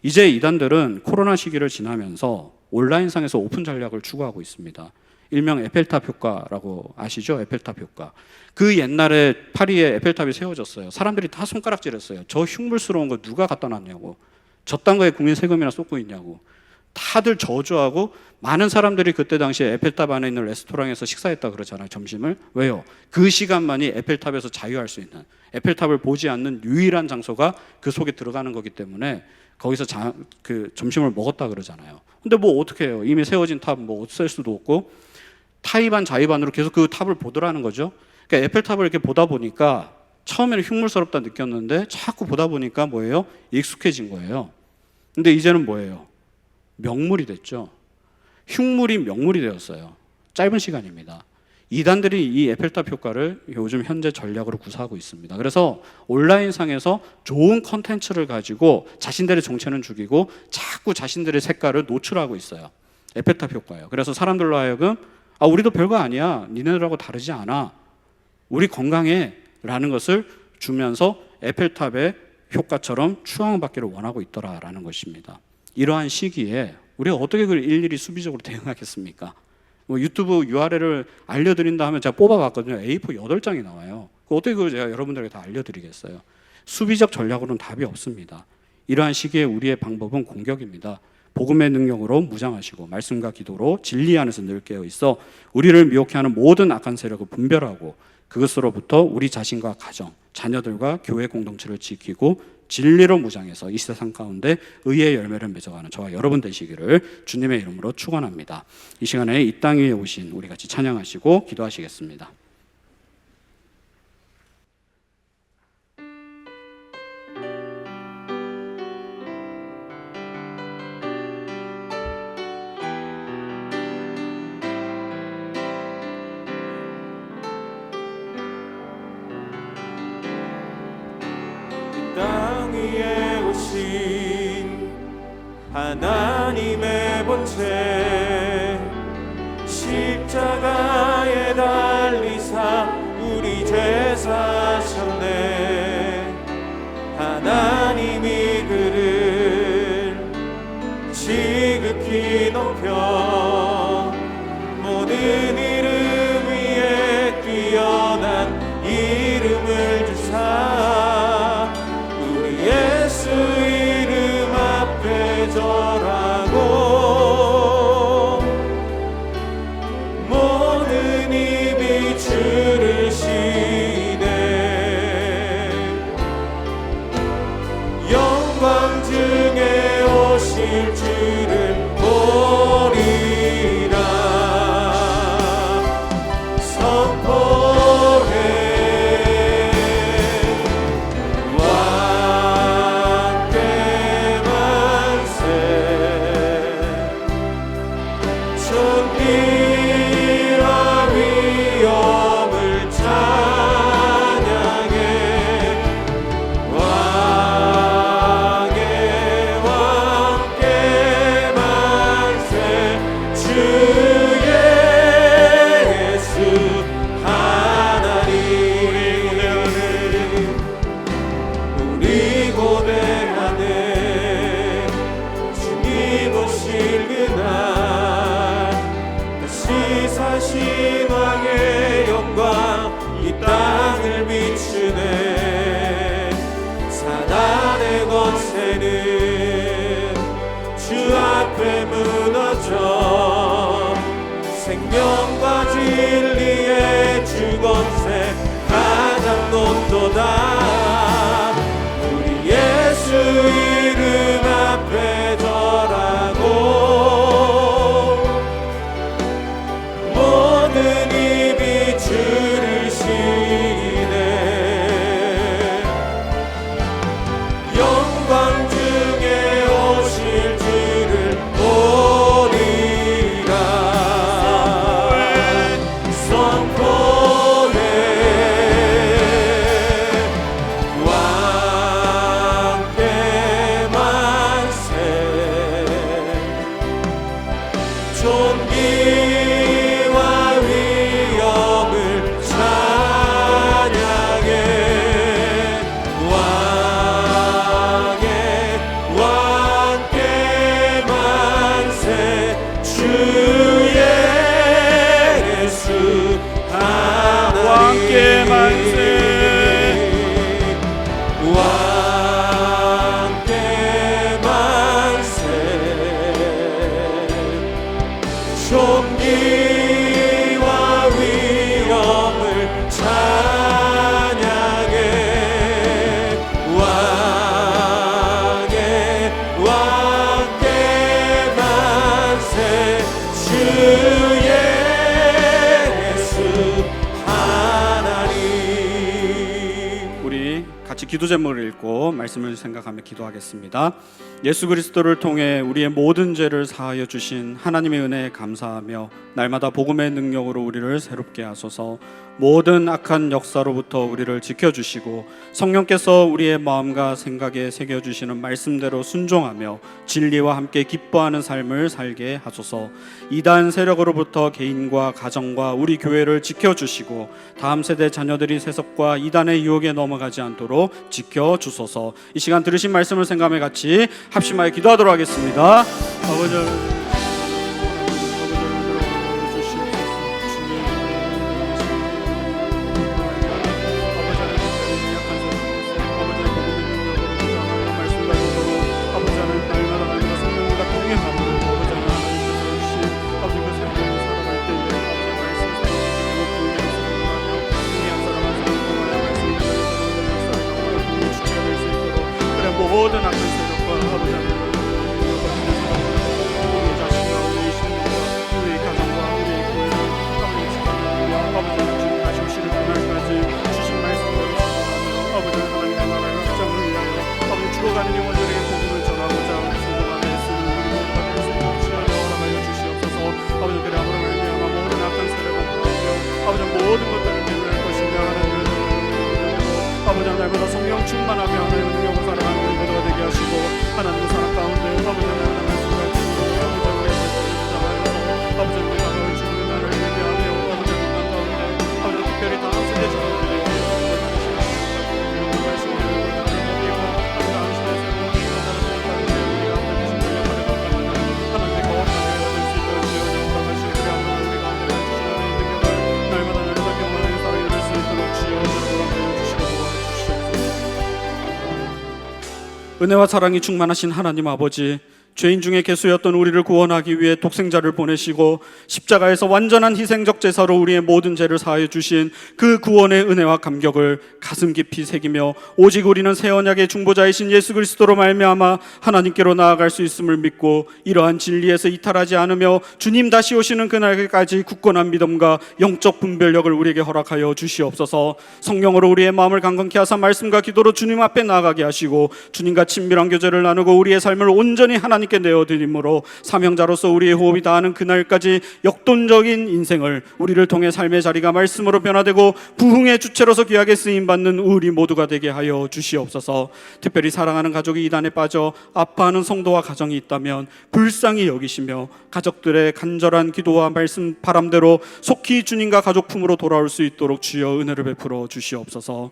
이제 이단들은 코로나 시기를 지나면서 온라인상에서 오픈 전략을 추구하고 있습니다. 일명 에펠탑 효과라고 아시죠? 에펠탑 효과. 그 옛날에 파리에 에펠탑이 세워졌어요. 사람들이 다 손가락질했어요. 저 흉물스러운 거 누가 갖다 놨냐고. 저딴 거에 국민 세금이나 쏟고 있냐고. 다들 저주하고 많은 사람들이 그때 당시에 에펠탑 안에 있는 레스토랑에서 식사했다 그러잖아요. 점심을. 왜요? 그 시간만이 에펠탑에서 자유할 수 있는, 에펠탑을 보지 않는 유일한 장소가 그 속에 들어가는 거기 때문에 거기서 그 점심을 먹었다 그러잖아요. 근데 뭐 어떻게 해요? 이미 세워진 탑 뭐 없앨 수도 없고 타이반 자이반으로 계속 그 탑을 보더라는 거죠. 그러니까 에펠탑을 이렇게 보다 보니까 처음에는 흉물스럽다 느꼈는데 자꾸 보다 보니까 뭐예요? 익숙해진 거예요. 근데 이제는 뭐예요? 명물이 됐죠. 흉물이 명물이 되었어요. 짧은 시간입니다. 이단들이 이 에펠탑 효과를 요즘 현재 전략으로 구사하고 있습니다. 그래서 온라인상에서 좋은 컨텐츠를 가지고 자신들의 정체는 죽이고 자꾸 자신들의 색깔을 노출하고 있어요. 에펠탑 효과예요. 그래서 사람들로 하여금 우리도 별거 아니야. 니네들하고 다르지 않아. 우리 건강해. 라는 것을 주면서 에펠탑의 효과처럼 추앙받기를 원하고 있더라라는 것입니다. 이러한 시기에 우리가 어떻게 그걸 일일이 수비적으로 대응하겠습니까? 뭐 유튜브 URL을 알려드린다 하면 제가 뽑아봤거든요. A4 8장이 나와요. 어떻게 그걸 제가 여러분들에게 다 알려드리겠어요? 수비적 전략으로는 답이 없습니다. 이러한 시기에 우리의 방법은 공격입니다. 복음의 능력으로 무장하시고 말씀과 기도로 진리 안에서 늘 깨어 있어 우리를 미혹해 하는 모든 악한 세력을 분별하고 그것으로부터 우리 자신과 가정, 자녀들과 교회 공동체를 지키고 진리로 무장해서 이 세상 가운데 의의 열매를 맺어가는 저와 여러분 되시기를 주님의 이름으로 축원합니다. 이 시간에 이 땅 위에 오신 우리 같이 찬양하시고 기도하시겠습니다. 땅 위에 오신 하나님의 본체 십자가에 달리사 우리 죄 사셨네. 하나님이 그를 지극히 높여 모든 이름 위에 뛰어난 이름을 주사 예수 이름 앞에 절하고 모든 입이 주를 시네. 영광 중에 오실 주를 보리라. 선포해 신왕의 영광 이 땅을 비추네. 사단의 권세는 주 앞에 무너져 생명과 진리의 주 권세 가장 높도다. 우리 예수 이름 앞에 절하고 모든 입이 주를 시네. 영광 중에 오실 주를 보리라. 기도 제목을 읽고 말씀을 생각하며 기도하겠습니다. 예수 그리스도를 통해 우리의 모든 죄를 사하여 주신 하나님의 은혜에 감사하며 날마다 복음의 능력으로 우리를 새롭게 하소서. 모든 악한 역사로부터 우리를 지켜주시고 성령께서 우리의 마음과 생각에 새겨주시는 말씀대로 순종하며 진리와 함께 기뻐하는 삶을 살게 하소서. 이단 세력으로부터 개인과 가정과 우리 교회를 지켜주시고 다음 세대 자녀들이 세속과 이단의 유혹에 넘어가지 않도록 지켜주소서. 이 시간 들으신 말씀을 생각하며 같이 합심하여 기도하도록 하겠습니다. 아버지 모든 악한 세력과 아버지 우리 자신과 우리 신부와 우리 가정과 우리 교회를 아버지 축복하며 아버지 주님 다시 오시는 그날까지 주신 말씀으로 순종하며 아버지 하나님의 나라의 확장을 위하여 아버지 죽어가는 영혼들에게 복음을 전하고자 순종하며 쓰는 우리 모두가 될 수 있는 시간을 허락하여 주시옵소서. 아버지 그래 아버지 말미암아 모든 악한 세력을 보호하며 아버지 모든 것들을 배회할 것이며 하나님의 아버지 날마다 성령 충만하며 하나님의 능력을 살아가는 모두가 되게 하시고 하나님의 사랑 가운데 아버지 하나님의 말씀과 주시고 아버지 우리의 말씀을 잡아서 아버지 우리가 너를 주는 나를 예배하며 아버지 그 땅 가운데 아버지 특별히 다음 세대 주민들에게 말씀을 드리고 아버지 다음 세대 세대들과 다른 가운데 우리가 아버지 주신 역할을 감당하는 하나님의 거룩한 예배가 될 수 있도록 주여 허락하시고 그래 아버지 우리 가운데 주신 하나님의 능력을 날마다 경험하는 사람이 될 수 있도록 주여 허락하여 주시고 은혜와 사랑이 충만하신 하나님 아버지, 죄인 중에 개수였던 우리를 구원하기 위해 독생자를 보내시고 십자가에서 완전한 희생적 제사로 우리의 모든 죄를 사하여 주신 그 구원의 은혜와 감격을 가슴 깊이 새기며 오직 우리는 새 언약의 중보자이신 예수 그리스도로 말미암아 하나님께로 나아갈 수 있음을 믿고 이러한 진리에서 이탈하지 않으며 주님 다시 오시는 그날까지 굳건한 믿음과 영적 분별력을 우리에게 허락하여 주시옵소서. 성령으로 우리의 마음을 강건케 하사 말씀과 기도로 주님 앞에 나아가게 하시고 주님과 친밀한 교제를 나누고 우리의 삶을 온전히 하나님께 내어드림으로 사명자로서 우리의 호흡이 다하는 그날까지 역동적인 인생을 우리를 통해 삶의 자리가 말씀으로 변화되고 부흥의 주체로서 귀하게 쓰임받는 우리 모두가 되게 하여 주시옵소서. 특별히 사랑하는 가족이 이단에 빠져 아파하는 성도와 가정이 있다면 불쌍히 여기시며 가족들의 간절한 기도와 말씀 바람대로 속히 주님과 가족 품으로 돌아올 수 있도록 주여 은혜를 베풀어 주시옵소서.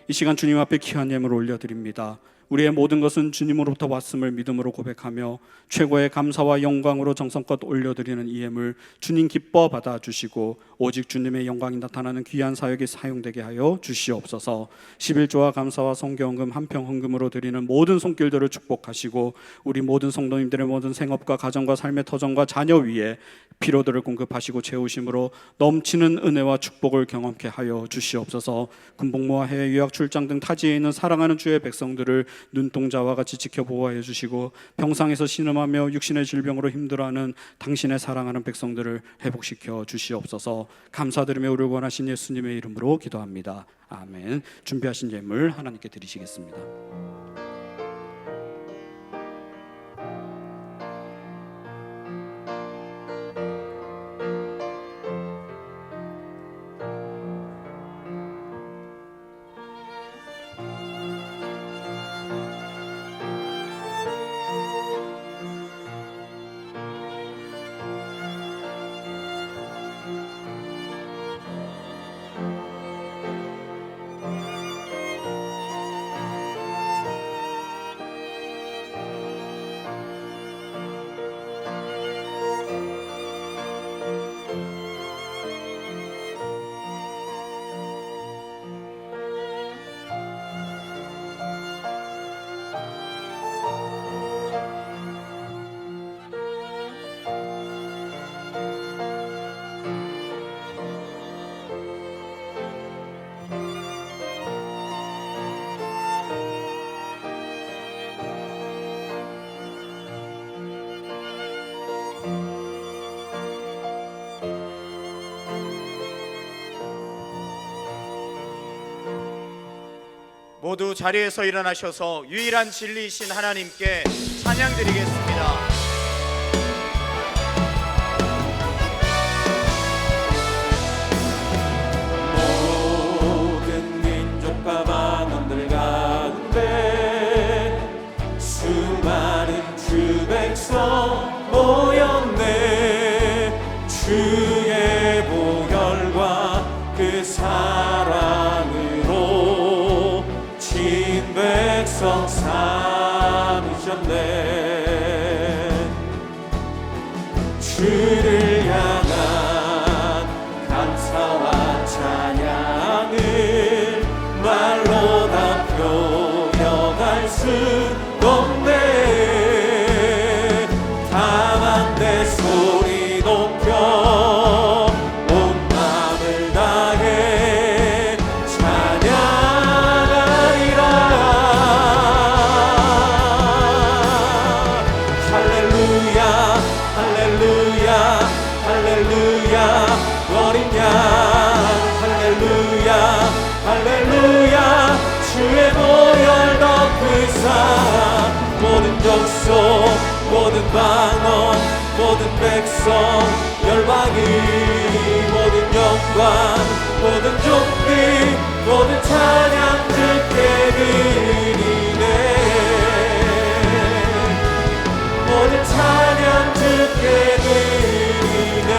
이 시간 주님 앞에 귀한 예물을 올려드립니다. 우리의 모든 것은 주님으로부터 왔음을 믿음으로 고백하며 최고의 감사와 영광으로 정성껏 올려드리는 이 예물 주님 기뻐 받아주시고 오직 주님의 영광이 나타나는 귀한 사역에 사용되게 하여 주시옵소서. 11조와 감사와 성경금 한평 헌금으로 드리는 모든 손길들을 축복하시고 우리 모든 성도님들의 모든 생업과 가정과 삶의 터전과 자녀 위에 피로들을 공급하시고 채우심으로 넘치는 은혜와 축복을 경험케 하여 주시옵소서. 군복무와 해외 유학 출장 등 타지에 있는 사랑하는 주의 백성들을 눈동자와 같이 지켜보호하여 주시고 병상에서 신음하며 육신의 질병으로 힘들어하는 당신의 사랑하는 백성들을 회복시켜 주시옵소서. 감사드리며 우리를 원하신 예수님의 이름으로 기도합니다. 아멘. 준비하신 예물 하나님께 드리시겠습니다. 모두 자리에서 일어나셔서 유일한 진리이신 하나님께 찬양드리겠습니다. 모든 민족과 만원들 가운데 수많은 주 백성 모였네. 주의 보혈과 그 사랑으로 진 백성 삼으셨네. 주를 향한 감사와 찬양을 말로 다 표현할 수 없네. 다만 내 소리 높여 온 마음을 다해 찬양하리라. 할렐루야 할렐루야 할렐루야 어린 양 할렐루야 할렐루야 주의 보혈 덮으사 모든 족속 모든 방언 모든 백성 열방이 모든 영광 모든 종비 모든 찬양 주께 드리네. 모든 찬양 주께 드리네.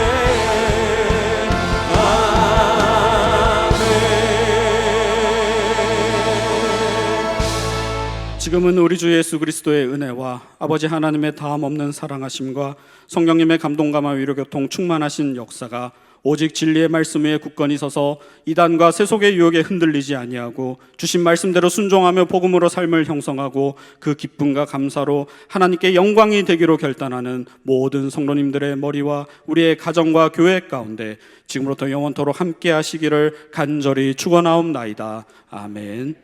지금은 우리 주 예수 그리스도의 은혜와 아버지 하나님의 다함없는 사랑하심과 성령님의 감동감화 위로교통 충만하신 역사가 오직 진리의 말씀 위에 굳건히 서서 이단과 세속의 유혹에 흔들리지 아니하고 주신 말씀대로 순종하며 복음으로 삶을 형성하고 그 기쁨과 감사로 하나님께 영광이 되기로 결단하는 모든 성도님들의 머리와 우리의 가정과 교회 가운데 지금부터 영원토록 함께 하시기를 간절히 축원하옵나이다. 아멘.